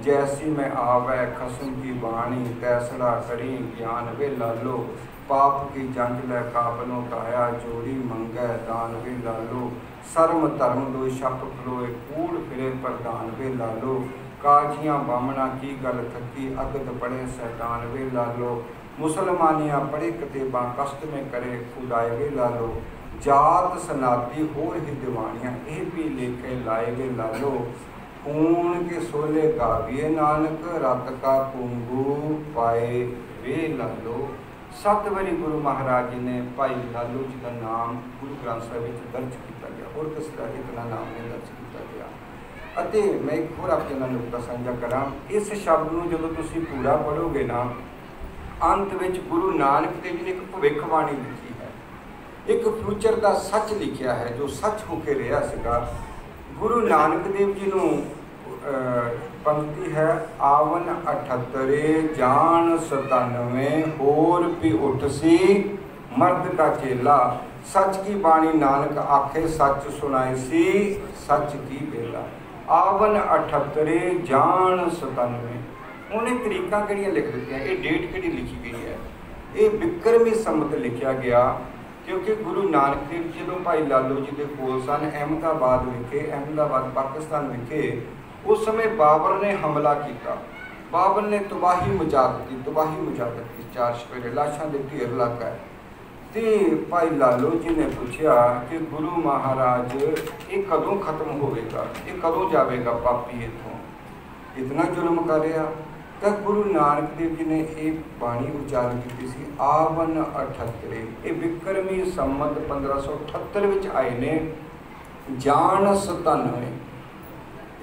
Speaker 1: जैसी मैं आवै खसम की बाणी, तैसड़ा करी ज्ञान वे लालो। पाप की जंग लै काबलों काया, जोड़ी मंगै दान वे लालो। शर्म धर्म दो छप खलोए, कूड़ फिरे प्रधान वे लालो। काजियाँ बामना की गल थकी, अगद पढ़े सैतान वे लालो। मुसलमानियाँ पढ़े कतेबां, कष्ट में करे खुदाए वे लालो। जात सनाती होर ही दीवानियाँ, यह भी लेखे लाए वे लालो। खून के सोले गाविए नानक, रत का कुंगू पाए वे लालो। 7 बारी गुरु महाराज जी ने भाई लालो जी का नाम गुरु ग्रंथ साहिब में दर्ज किया गया, और किसी का इतना नाम नहीं दर्ज किया गया। अते मैं एक होर आपके नाल नुकता साझा करा। इस शब्द को जो तुसीं पूरा पढ़ोगे ना, अंत में गुरु नानक देव जी ने एक भविष्यवाणी लिखी है, एक फ्यूचर का सच लिखा है, जो सच होके रहा सीगा। गुरु नानक देव जी नूं पंक्ति है, आवन 78 जान 97 होर भी उठ सी मर्द का चेला। सच की बाणी नानक आखे, सच सुनाए सी सच की बेला। आवन 78 जान 97, उन्हें तरीका किहड़ियां लिख दित्तियां, ये डेट किहड़ी लिखी गई है, ये विक्रमी संमत लिखा गया। क्योंकि गुरु नानक देव जी जो भाई लालो जी के कोल सन अहमदाबाद विखे, अहमदाबाद पाकिस्तान विखे, उस समय बाबर ने हमला किया। बाबर ने तबाही मचा दी, तबाही मचा दी, 4 सवेरे लाशां दे ढेर लग गए। तो भाई लालो जी ने पूछा कि गुरु महाराज ये कदों खत्म होगा, ये कदों जाएगा पापी इथों, इतना जुल्म कर रहा। तो गुरु नानक देव जी ने एक बाणी उच्चारण की सी, आवन 78। ये विक्रमी संमत 1578 आए ने, जान 97।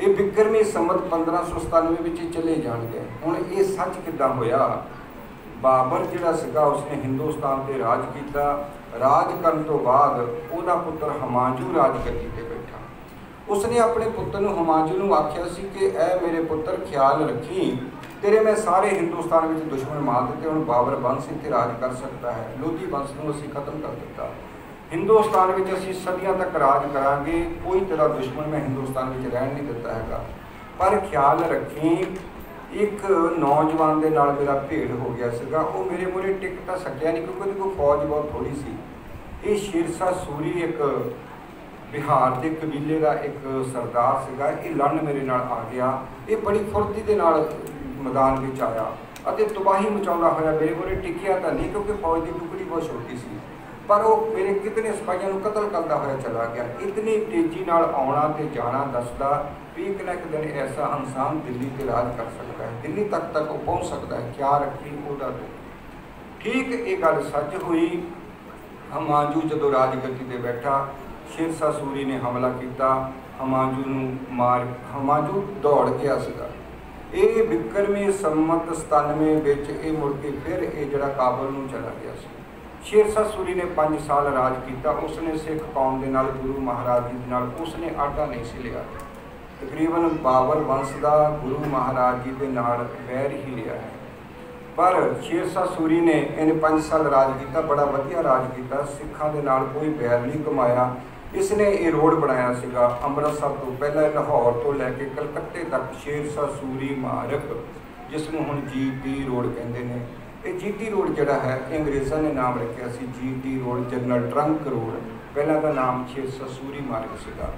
Speaker 1: ये विक्रमी संमत 1597 चले जान गए। हुण ये सच किद्दां होया? बाबर जिहड़ा सीगा उसने हिंदुस्तान ते राज किया। राज करन तो बाद उहदा पुत्र हमांजू राजगद्दी ते बैठा। उसने अपने पुत्र नूं हमांजू नूं आख्या सी कि ऐ मेरे पुत्र ख्याल रखी, तेरे मैं सारे हिंदुस्तान में दुश्मन मार दिते, हुण बाबर वंश इत्थे राज कर सकता है। लोधी वंश नूं असीं खत्म कर दिता, हिंदुस्तान में असीं सदियां तक राज करांगे, कोई तेरा दुश्मन मैं हिंदुस्तान में रहन नहीं दिता हैगा। पर ख्याल रखी, एक नौजवान के नाल मेरा भेड़ हो गया सीगा, वो मेरे मूहरे टिक तो सकिया नहीं क्योंकि उसकी कोई फौज बहुत थोड़ी सी। ये शेरशाह सूरी एक बिहार के कबीले का एक सरदार सीगा, ये लड़न मेरे नाल आ गया। ये बड़ी फुर्ती के नाल मैदान में आया और तबाही मचाउंदा होया मेरे मूहरे टिकिया तो नहीं क्योंकि फौज की टुकड़ी बहुत छोटी सी, पर वो मेरे कितने सिपाहियों को कतल करता होया चला गया। इतनी तेजी नाल आउणा ते जाना दसदा भी एक ना एक दिन ऐसा इंसान दिल्ली ते राज कर सकता है, दिल्ली तक वो पहुँच सकता है। क्या रखी ओदा तो ठीक ये गल सच हुई। हमांजू जदों राजगद्दी ते बैठा, शेरशाह सूरी ने हमला किया, हमांजू नूं मार, हमांजू दौड़ गया सीगा। ये विक्रमी संमत 97 विच ये मुड़ के फिर ये जिहड़ा काबल नूं चला गया सी। शेरशाह सूरी ने 5 साल राज किया। उसने सिख कौम के नाल, गुरु महाराज जी नाल उसने आटा नहीं सी लिया। तकरीबन बाबर वंश का गुरु महाराज जी के नाल वैर ही लिया है। पर शेरशाह सूरी ने इन 5 साल राज किया, बड़ा वधिया राज किया, सिखां दे नाल कोई वैर नहीं कमाया। इसने ये रोड बनाया सीगा अमृतसर तो पहले लाहौर तो लैके कलकत्ते तक, शेरशाह सूरी मार्ग, जिसनूं हुण GT रोड कहते हैं। ये GT रोड जिहड़ा है अंग्रेज़ों ने नाम रखा सी GT road, general trunk road, पहला का नाम शेरशाह सूरी मार्ग सीगा।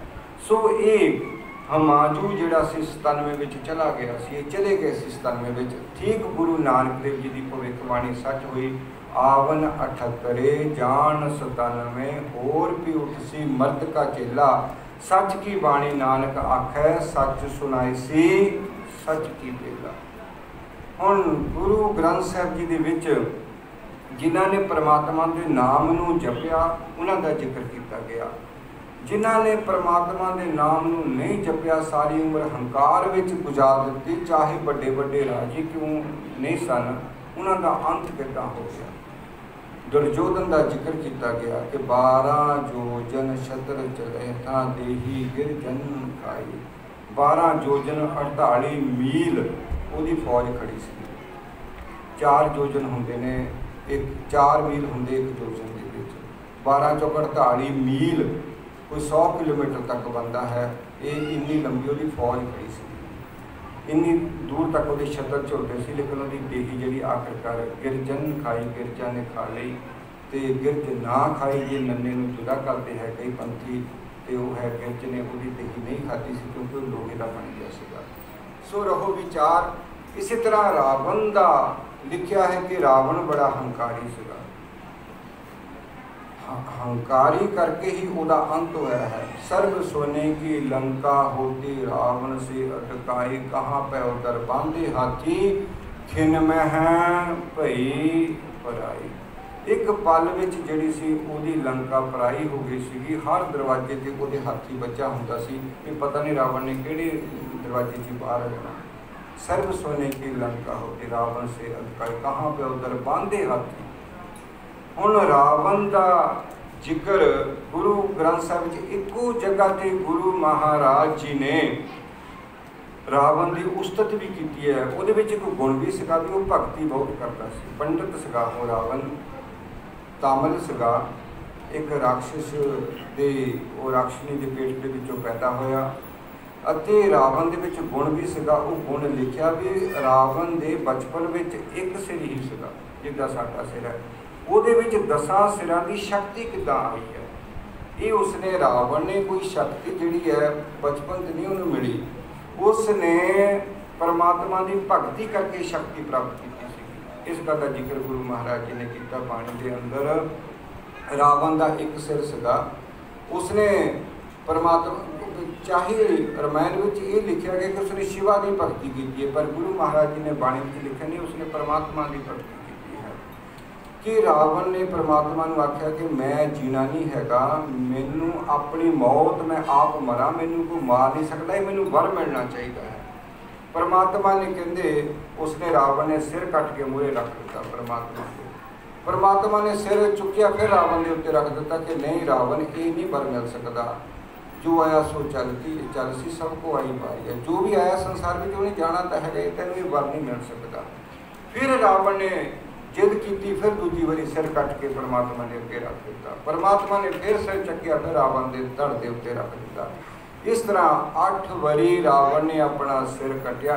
Speaker 1: सो ये हमांजू जिहड़ा सी 97 विच चला गया सी, चले गए सी 97 विच। ठीक गुरु नानक देव जी की भविष्यवाणी सच हुई, आवन 78 जान 97, होर भी उठ सी मर्द का चेला, सच की बाणी नानक आखै, सच सुनाई सी सच की बेला। हुण गुरु ग्रंथ साहिब जी दे विच जिन्हां ने परमात्मा के नाम नूं जपिया उन्हां दा जिक्र किया गया। जिन्हां ने परमात्मा के नाम नूं नहीं जपिया, सारी उम्र हंकार विच गुजार दित्ती, चाहे बड़े बड़े राजे क्यों नहीं सन, उन्हां दा अंत किदां हो गया। दुर्योधन का जिक्र किया गया कि 12 जोजन छत्र चले तां देही गिर जन खाई। 12 जोजन 48 मील ਉਹਦੀ फौज खड़ी सी। 4 जोजन होंदे ने, एक 4 मील होंदे एक जोजन दे विच, 12 चौक 48 मील कोई 100 किलोमीटर तक बनता है। ये इन्नी लंबी वो फौज खड़ी सी, इन्नी दूर तक वो छत्र झुलते सी, लेकिन वो देही जी आखिरकार गिरजन खाई, गिरजा ने खा ली। तो गिरज ना खाई जे नन्ने नूं जुदा करते हैं कई पंथी, तो वह है गिरज ने वो देही नहीं खाती सी क्योंकि वो लोहे का बन गया सीगा। सो रहो विचार। इसी तरह रावण का लिखा है कि रावण बड़ा हंकारी सीगा, हंकारी करके ही उदा अंत होया है। सर्व सोने की लंका होती रावण से अटकाई, कहाँ पे उधर बांधे हाथी खिन में है भई पराई। एक पल विच जिहड़ी सी उहदी लंका पराई हो गई सी। हर दरवाजे ते उहदे हाथी बच्चा हुंदा सी, भी पता नहीं रावण ने किहड़े दरवाजे से बाहर जाना। सर्व सोने की लंका होती रावण से अटकाई, कहाँ पे उधर बांधे हाथी। हुण रावण का जिक्र गुरु ग्रंथ साहिब जी एको जगह ते गुरु महाराज जी ने रावण की उस्तत भी की है। वो एक गुण भी सीगा भी वो भगती बहुत करता सी, पंडित सीगा वो रावण, तामल सीगा, एक राक्षस दे वो राक्षनी के पेट के विचों पैदा होया। अते रावण दे विच गुण भी सीगा, वो गुण लिखिया भी रावण दे बचपन विच एक सिर ही सीगा जिद्दां साडा सिर है, ਉਹਦੇ ਵਿੱਚ 10 सिरां की शक्ति किद्दां आई है। ये उसने रावण ने कोई शक्ति जिहड़ी है बचपन से नहीं उन्हें मिली, उसने परमात्मा की भगती करके शक्ति प्राप्त की सी। इस गल का जिक्र गुरु महाराज जी ने किया बाणी के अंदर। रावण का एक सिर सीगा, उसने परमात्मा चाहे रामायण में ये लिखा गया कि उसने शिवा की भगती की है, पर गुरु महाराज जी ने बाणी में लिखा नहीं, उसने परमात्मा की भगती की है। कि रावण ने परमात्मा को आख्या कि मैं जीना नहीं हैगा, मैनू अपनी मौत मैं आप मरा, मैनू कोई मार नहीं सकता, मैनू वर मिलना चाहिए है। परमात्मा ने कहते उसने रावण ने सिर कट के मूहरे रख दिता परमात्मा को। परमात्मा ने सिर चुकिया फिर रावण के उत्ते रख दिता कि नहीं रावण ये नहीं वर मिल सकता, जो आया सो चल सी सबको आई पाई है, जो भी आया संसार में उन्हें जाना तो है, तेन भी वर नहीं मिल सकता। फिर रावण ने जिद की, फिर दूजी बारी सिर कट के परमात्मा ने अगे रख दिता। परमात्मा ने फिर सिर चक्या, फिर रावण के धड़ के उत्ते रख दिता। इस तरह 8 बारी रावण ने अपना सिर कटिया,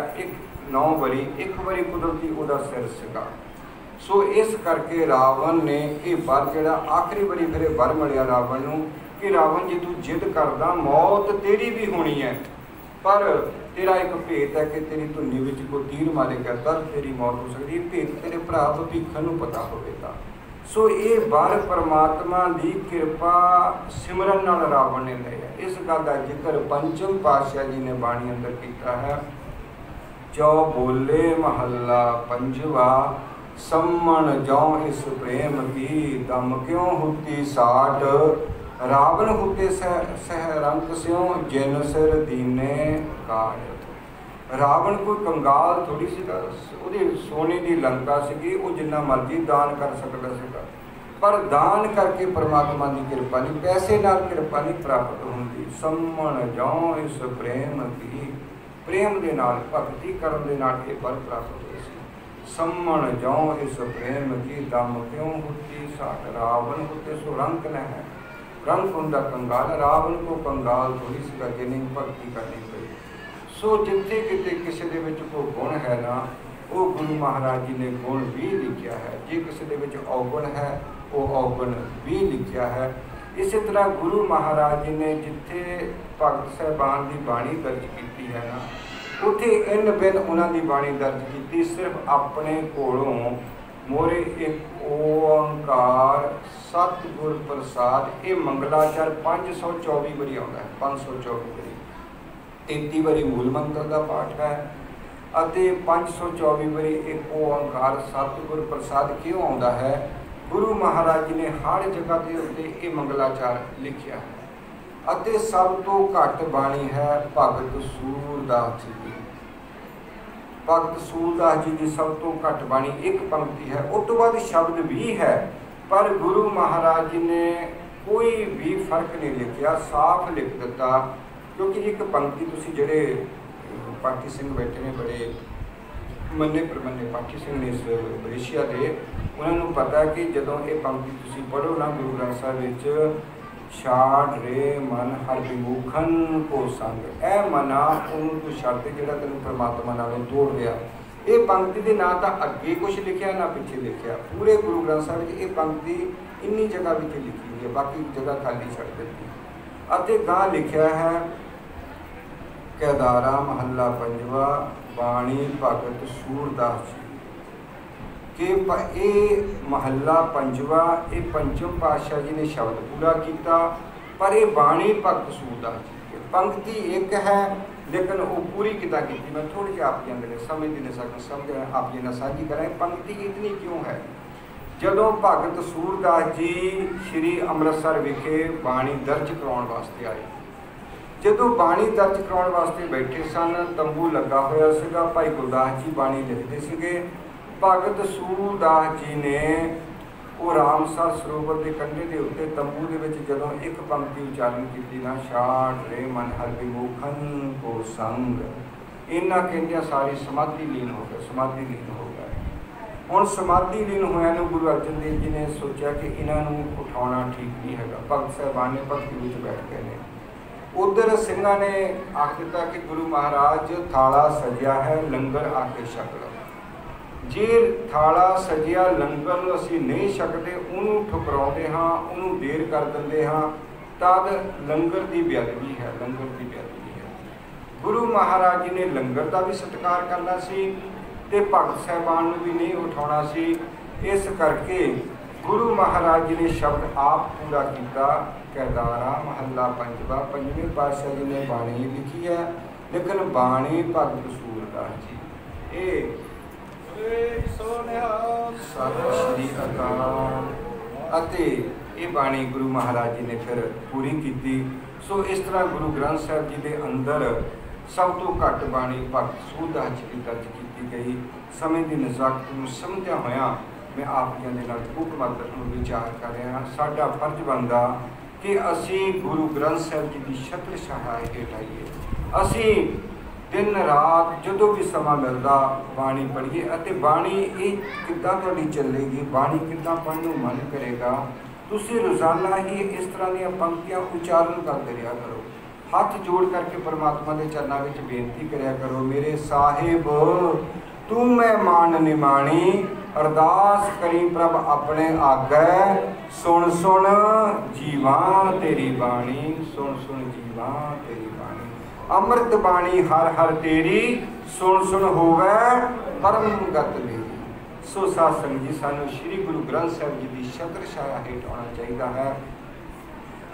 Speaker 1: 9 बारी, एक बारी कुदरती उहदा सिर सीगा। सो इस करके रावण ने ये वर जिहड़ा आखिरी बारी फिर वर मिलिया रावण नूं कि रावण जी तू जिद करदा मौत तेरी भी होनी है, पर तेरा एक भेत है कि तेरी धुनी विच कोई तीर मारेगा तब तेरी मौत हो सकती है, भेत तेरे भरा भविखन नूं पता होवेगा। सो ये वर परमात्मा की कृपा सिमरन नाल रावण ने लिया। इस गल का जिक्र पंचम पातशाह जी ने बाणी अंदर किया है। जो बोले महला पंजवा, सम्मन जौ इस प्रेम की, दम क्यों होती साठ, रावण होते सह रंक स्यों, जिन सिर दीने काट। रावण कोई कंगाल थोड़ी सीगा, ਉਹਦੀ सोने की लंका सी, वो जिन्ना मर्जी दान कर सकता सीगा, पर दान करके परमात्मा की कृपा नहीं, पैसे नाल कृपा नहीं प्राप्त होंगी। सम्मन जौ इस प्रेम की, प्रेम के नाल भगती करन दे नाल ये वर प्राप्त होई सी। सम्मन जौ इस प्रेम की, दम क्यों होती साठ, रावण होते सो रंक न है, रंक हुंदा कंगाल, रावण को कंगाल थोड़ी सीगा जिन्हें भगती करनी पई। सो जिथे किते किसी दे विच कोई गुण है ना, वो गुरु महाराज जी ने गुण भी लिखा है, जे किसी दे विच अवगुण है वो अवगुण भी लिखा है। इस तरह गुरु महाराज जी ने जिथे भगत साहबान की बाणी दर्ज की है ना, उत्थे इन बिन उन्होंने बाणी दर्ज की, सिर्फ अपने कोलों मोरे एक ओंकार सतगुर प्रसाद, ये मंगलाचार 524 बारी आता है, 524 बारी, 33 बारी मूल मंत्र का पाठ है, 524 बारी एक ओंकार सतगुर प्रसाद क्यों आता है। गुरु महाराज जी ने हर जगह के उत्ते ये मंगलाचार लिखा है। सब तो घट बाणी है भगत सूरदास जी की। भगत सूरदास जी की सब तो घट बाणी एक पंक्ति है, उस तो बाद शब्द भी है, पर गुरु महाराज जी ने कोई भी फर्क नहीं लिखा, साफ लिख दिता। क्योंकि एक पंक्ति तुसीं जिहड़े पाठी सिंह बैठे ने, बड़े मन्ने परमन्ने पाठी सिंह ने इस मलेशिया के, उन्होंने पता कि जदों ये पंक्ति तुसीं पढ़ो ना गुरु ग्रंथ साहिब विच, छाड़ रे मन हर विमुखन को संग, ए मना उन्होंने तू छड्ड दे जिहड़ा तैनूं परमात्मा नालों तोड़ रिहा। ये पंक्ति के ना तो अगे कुछ लिखा ना पिछे लिखा, पूरे गुरु ग्रंथ साहिब विच ये पंक्ति इन्नी जगह विच लिखी हुई है, बाकी जगह खाली छड्ड दित्ती। अते गां लिखा है केदारा महला पंजवा, बाणी भगत सूरदास जी के ये महला पंजवा, ये पंचम पातशाह जी ने शब्द पूरा किया, पर ये बाणी भगत सूरदास जी, पंक्ति एक है लेकिन वो पूरी किताब की। मैं थोड़ी जी आप अंदर समझ नहीं सकता, समझ आप जी ने साझी करें पंक्ति इतनी क्यों है। जदों भगत सूरदास जी श्री अमृतसर विखे बाणी दर्ज कराउण वास्ते आए, जदों बाणी दर्ज कराउण वास्ते बैठे सन, तंबू लगा होया सीगा, भाई गुरदास जी बाणी लिखते सीगे। भगत सूरदास जी ने वो रामसर सरोवर के कंढे के उत्ते तंबू के विच जदों एक पंक्ति उचारण की ना, छाड़ रे मन हर विमुखन को संग, इन्ना कहंदियां सारी समाधि लीन हो गए, समाधि लीन हो गए। हुण समाधि लीन होया नूं गुरु अर्जन देव जी ने सोचा कि इन्हों उठाना ठीक नहीं है। भगत साहबान ने भक्ति विच बैठ गए हैं। उधर सिंघां ने आख दिता कि गुरु महाराज थाला सजिया है, लंगर आके छक लो। जे थाला सजिया लंगर नूं असीं नहीं छकते, उन्होंने ठुकराउंदे हाँ, उन्होंने देर कर दिंदे हाँ, तद लंगर की बेअदबी है, लंगर की बेअदबी है। गुरु महाराज जी ने लंगर का भी सत्कार करना सी ते भगत साहबान नूं भी नहीं उठाउणा सी। इस करके गुरु महाराज जी ने शब्द आप पूरा किया। कैदारा महला पंजवा, पंजवें पातशाह जी ने बाणी लिखी है, लेकिन बाणी भगत सूरदास जी। सत श्री अकाल। ਅਤੇ ਇਹ ਬਾਣੀ ਗੁਰੂ ਮਹਾਰਾਜ ਜੀ ਨੇ ਫਿਰ ਪੂਰੀ ਕੀਤੀ। ਸੋ ਇਸ ਤਰ੍ਹਾਂ ਗੁਰੂ ਗ੍ਰੰਥ ਸਾਹਿਬ ਜੀ ਦੇ ਅੰਦਰ ਸਭ ਤੋਂ ਘੱਟ ਬਾਣੀ ਭਗਤ ਸੂਰਦਾਸ ਜੀ ਦੀ ਦਰਜ ਕੀਤੀ ਗਈ। ਸਮੇਂ ਦੀ ਨਜ਼ਾਕਤ ਨੂੰ ਸਮਝਦਿਆਂ ਹੋਇਆਂ ਮੈਂ ਆਪ ਜੀ ਦੇ ਨਾਲ ਹੁਕਮਤ ਨੂੰ ਵਿਚਾਰ ਕਰ ਰਿਹਾ। ਸਾਡਾ ਫਰਜ਼ ਬਣਦਾ ਕਿ ਅਸੀਂ ਗੁਰੂ ਗ੍ਰੰਥ ਸਾਹਿਬ ਜੀ ਦੀ ਛਤਰ ਛਾਇਆ ਹੇਠ ਆਈਏ। ਅਸੀਂ दिन रात जो भी समा मिलता बाणी पढ़िए। ਅਤੇ बाणी ये किद्दां तुहाडी चलेगी, बाणी किद्दां पढ़न नूं मन करेगा। तुसीं रोज़ाना ही इस तरह दी पंक्तियां उच्चारण करते रहा करो। हथ जोड़ करके परमात्मा के चरणों में बेनती करिया करो, मेरे साहिब तू मैं मान निमाणी, अरदास करी प्रभ अपने आगे, सुन सुन जीवा तेरी बाणी, सुन सुन जीवा तेरी बाणी। अमृत बाणी हर हर तेरी, सुन सुन होवे परम गत मेरी। सो साध संगत जी, सानू श्री गुरु ग्रंथ साहिब जी की छत्र छाया हेठ आना चाहिए है।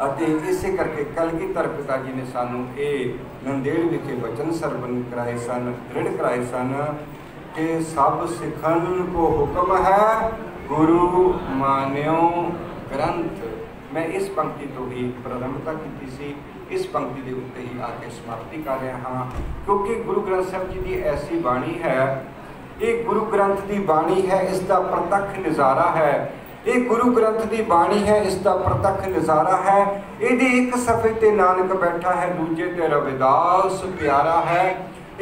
Speaker 1: ਅਤੇ ਇਸੇ ਕਰਕੇ ਕਲਗੀਧਰ ਪਿਤਾ ਜੀ ਨੇ ਸਾਨੂੰ ਇਹ ਨੰਦੇੜ ਵਿਖੇ ਵਚਨ ਸਰਵਣ ਕਰਾਏ ਸਨ, ਦ੍ਰਿੜ ਕਰਾਏ ਸਨ ਕਿ ਸਭ ਸਿੱਖਣ ਕੋ ਹੁਕਮ ਹੈ, ਗੁਰੂ ਮਾਨਿਓ ਗ੍ਰੰਥ। मैं इस पंक्ति तो ही प्रारंभता की सी, इस पंक्ति के उत्ते ही आके समाप्ति कर रहा हाँ, क्योंकि गुरु ग्रंथ साहिब जी की ऐसी बाणी है, ये गुरु ग्रंथ की बाणी है, इसका प्रत्यक्ष नज़ारा है। ये गुरु ग्रंथ की बाणी है, इसका प्रत्यक्ष नज़ारा है। ये एक सफ़े ते नानक बैठा है, दूजे ते रविदास प्यारा है।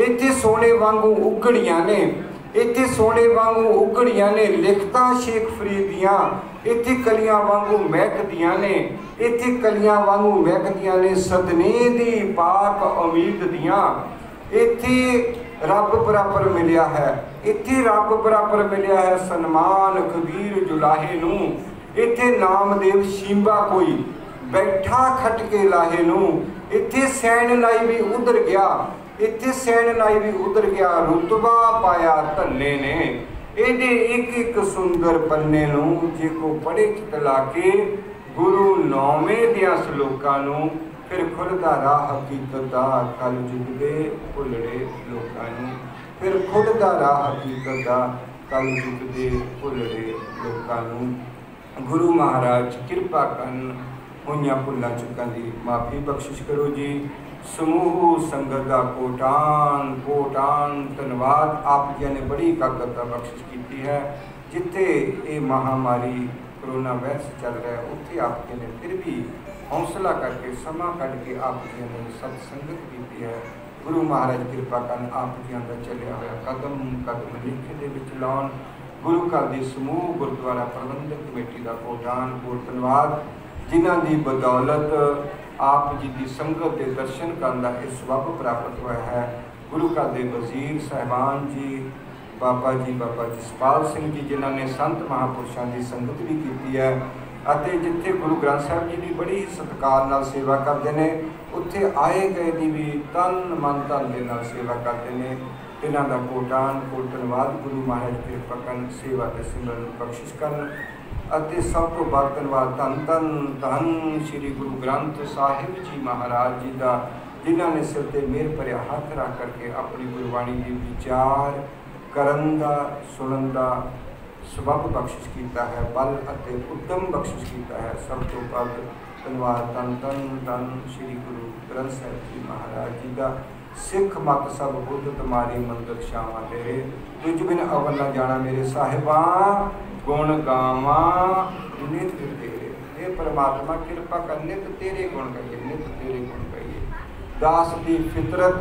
Speaker 1: इत्थे सोने वांगू उगड़ियां ने, इत्थे सोने वांगू उगड़ियां ने लिखतां शेख फरीद दियां, इत्थे कलियां वांगू महकदियां ने, इत्थे कलियां वांगू महकदियां ने सदने दी पाक उम्मीद दियां। इत्थे रब बराबर मिलिया है, इत्थे रब बराबर मिलिया है सन्मान कबीर जुलाहे नूं। इत्थे नामदेव शींबा कोई बैठा खटके लाहे नूं। इत्थे सैन नाई भी उधर गया, इत्थे सैन नाई भी उधर गया, रुतबा पाया धन्ने ने। ਇਹਦੇ एक एक सुंदर पन्ने नूं जे को पढ़े चला के गुरु नौवें दियां सलोकां नूं फिर खुलदा राह हकीकत दा कल जुग दे भुलड़े लोकां नूं, फिर खुलदा राह हकीकत दा कल जुग दे भुलड़े लोकां नूं। गुरु महाराज किरपा करन, होइयां भुल्लां चुकां दी माफ़ी बख्शिश करो जी। समूह संगत का कोटान कोटान धन्यवाद। आप जी ने बड़ी एकाग्रता बख्शिश की है। जिथे ये महामारी कोरोना वायरस चल रहा है, उत्थे आप जी ने फिर भी हौसला करके समा कट के आप जी ने सत्संगत की है। गुरु महाराज कृपा करन, आप जी का चलिया हुआ कदम कदम लिखे दे विच लाउण। गुरु घर के समूह गुरुद्वारा प्रबंधक कमेटी का कोटान कोट धन्यवाद, जिन्हां दी बदौलत आप जी की संगत के दर्शन करने का सबब प्राप्त हुआ है। गुरु घर के वजीर साहिबान जी, बाबा जसपाल सिंह जी, जिन्होंने संत महापुरुषों की संगत भी की है। ਅਤੇ जिथे गुरु ग्रंथ साहिब जी की बड़ी सत्कार नाल सेवा करते हैं, उत्थे आए गए की भी तन मन धन के नाल सेवा करते हैं। इन्हों का कोटान कोट धन्यवाद। गुरु महाराज कृपा करन, सेवा ते सिमरन बख्शिश करन। ਅਤੇ सब तो बड़ धन्यवाद धन धन धन श्री गुरु ग्रंथ साहिब जी महाराज जी का, जिन्होंने सिर पर मेहर भरिया हथ रख करके अपनी गुरबाणी के विचार करन दा सुनन दा सबब बख्शिश किया है, बल अते उद्यम बख्शिश किया है। सब तो बड़ धन्यवाद धन धन धन श्री गुरु ग्रंथ साहिब जी महाराज जी का। सिख मत सब बुद्ध तुम्हारी मंदिर शामा तेरे, तुझ बिन अवल न जाना मेरे साहिबा, गुण गावा नित तेरे। हे परमात्मा कृपा कर, नित तेरे गुण गाइए, नित तेरे गुण गाइए। दास की फितरत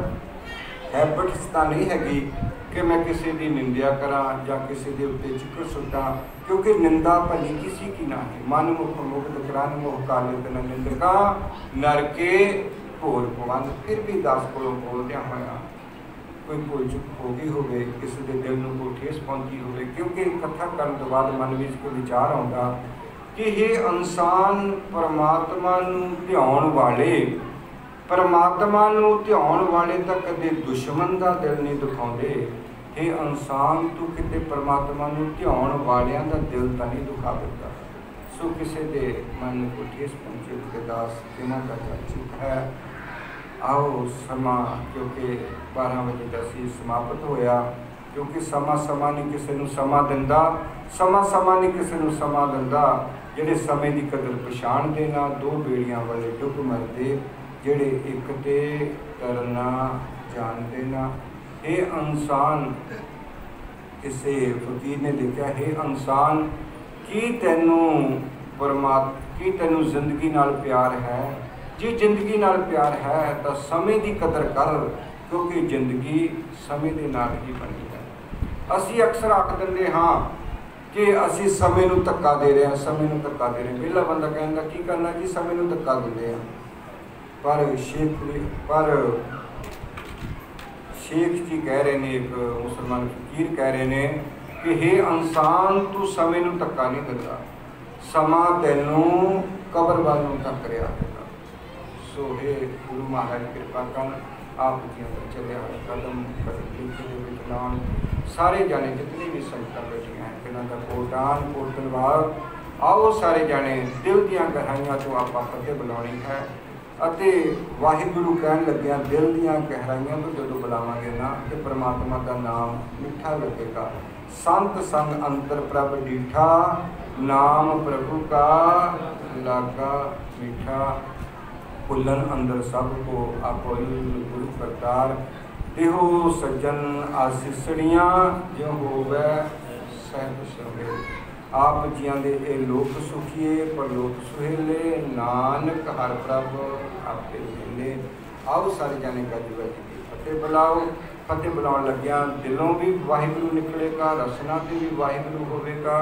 Speaker 1: हैबिट्स तो नहीं हैगी कि मैं किसी की निंदा करा या किसी के उत्ते चिक्कर सुटा, क्योंकि निंदा भली किसी की ना है। मन मुख मुग्ध करान मोह काले न निंदका नरके घोर पवंद। फिर भी दास को बोलद्या होया कोई भुल चुक हो गई हो, किसी के दिल में कोई ठेस पहुँची हो, क्योंकि कथा करने तो बाद मन में कोई विचार आता कि ये इंसान परमात्मा ध्यान वाले, परमात्मा ध्यान वाले तो कदे दुश्मन का दिल नहीं दुखाते। ये इंसान तू किते परमात्मा ध्यान वालियां दा दिल तो नहीं दुखा देता। सो किसी के मन को ठेस पहुँचे कि दास किना का चुप है। आओ समा क्योंकि 12 बजे का सी समाप्त होया, क्योंकि समा समा नहीं किसी को समा दिंदा, समा समा नहीं किसी को समा दिंदा। ਜਿਹੜੇ ਸਮੇਂ ਦੀ ਕਦਰ ਪਛਾਣਦੇ ਨਾ, ਦੋ ਬੇੜੀਆਂ ਵਾਲੇ ਡੁੱਬ ਮਰਦੇ, ਜਿਹੜੇ ਇੱਕ ਤੇ ਤਰਨਾ ਜਾਣਦੇ ਨਾ। ਇਹ ਇਨਸਾਨ, ਕਿਸੇ ਫਕੀਰ ਨੇ ਲਿਖਿਆ, ਹੈ ਇਨਸਾਨ ਕੀ ਤੈਨੂੰ ਜ਼ਿੰਦਗੀ ਨਾਲ ਪਿਆਰ ਹੈ? ਜੇ ਜ਼ਿੰਦਗੀ ਨਾਲ ਪਿਆਰ ਹੈ ਤਾਂ ਸਮੇਂ ਦੀ ਕਦਰ ਕਰ, ਕਿਉਂਕਿ ਜ਼ਿੰਦਗੀ ਸਮੇਂ ਦੇ ਨਾਲ ਹੀ ਬਣੀ ਹੈ। ਅਸੀਂ ਅਕਸਰ ਆਖ ਦਿੰਦੇ ਹਾਂ कि असी समय नूं धक्का दे रहे हैं, समय नूं धक्का दे रहे हैं। पहला बंदा कहता की करना जी, समय नूं धक्का दिंदे हैं। पर शेख जी कह रहे हैं, एक मुसलमान फकीर कह रहे हैं कि हे इंसान, तू समय नूं धक्का नहीं दिंदा, समा तैनूं कबर वाल नूं धक्क रिहा है। सो हे गुरु महाराज कृपा कर, आप जी अंदर चलिया कदम कदम सारे जाने जितने भी संगतां बैठियां हैं, इन्हां दा कोटान कोटनवाल, आओ सारे जाने दिल दीआं गहराइयां तो आपां फतेह बुलाउणी है। अते वाहिगुरू कहण लग्गिआं दिल दीआं गहराइयां तो जदों बुलावांगे ना ते परमात्मा दा नाम मिठा लगेगा। संत संग अंतर प्रभ डीठा, नाम प्रभु का लागा मीठा। भुलन अंदर सब को अपुल गुरु करतार, देहो सज्जन आसीसड़ियाँ जो होवे सहब सवे। आप जियां दे ए लोक सुखिए परलोक सुहेले, नानक हर प्रभ आपे मिले। आओ सारे जाने का जी फतेह बुलाओ। फतेह बुलाउण लग्गियां दिलों भी वाहिगुरू निकलेगा, रसना से भी वाहिगुरू होवेगा,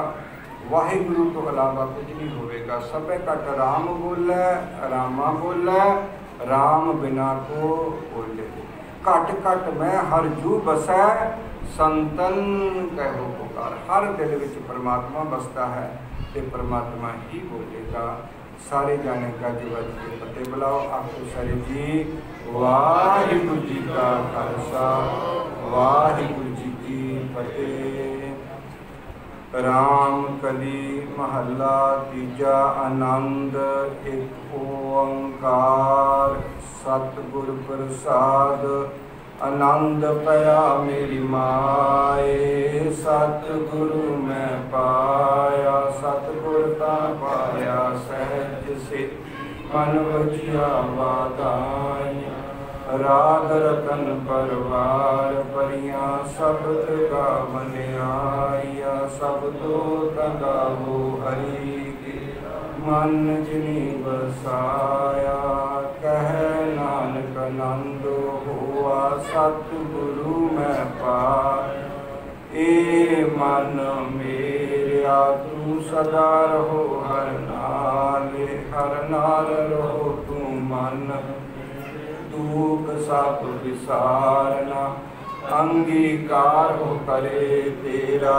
Speaker 1: वाहिगुरू तो अलावा कुछ नहीं होवेगा। सबे घट राम बोलै, रामा बोलै, राम बिना को बोले। घट घट मैं हर जू बसै, संतन कहो पुकार। हर दिल विच परमात्मा बसता है तो परमात्मा ही बोलेगा। सारे जाने का जी वज के फतेह बुलाओ। आपको सारे जी वाहिगुरू जी का खालसा, वाहिगुरू जी की फतेह। राम कली महला तीजा आनंद एक ओंकार, सतगुर प्रसाद आनंद पया मेरी माए। सतगुरु मैं पाया, सतगुर ता पाया सहज से मन वजिया वादाइया। राग रतन परवार परियां, शब्द गावन आइया। सब तो तगावो हरि के, मन जिनी बसाया। कह नानक आनंद हुआ, सतगुरु मैं पाया। ए मन मेरा तू सदा रहो हर नाल, हर नाल रहो तू मन। दुख सब विसारना, अंगीकार हो करे तेरा।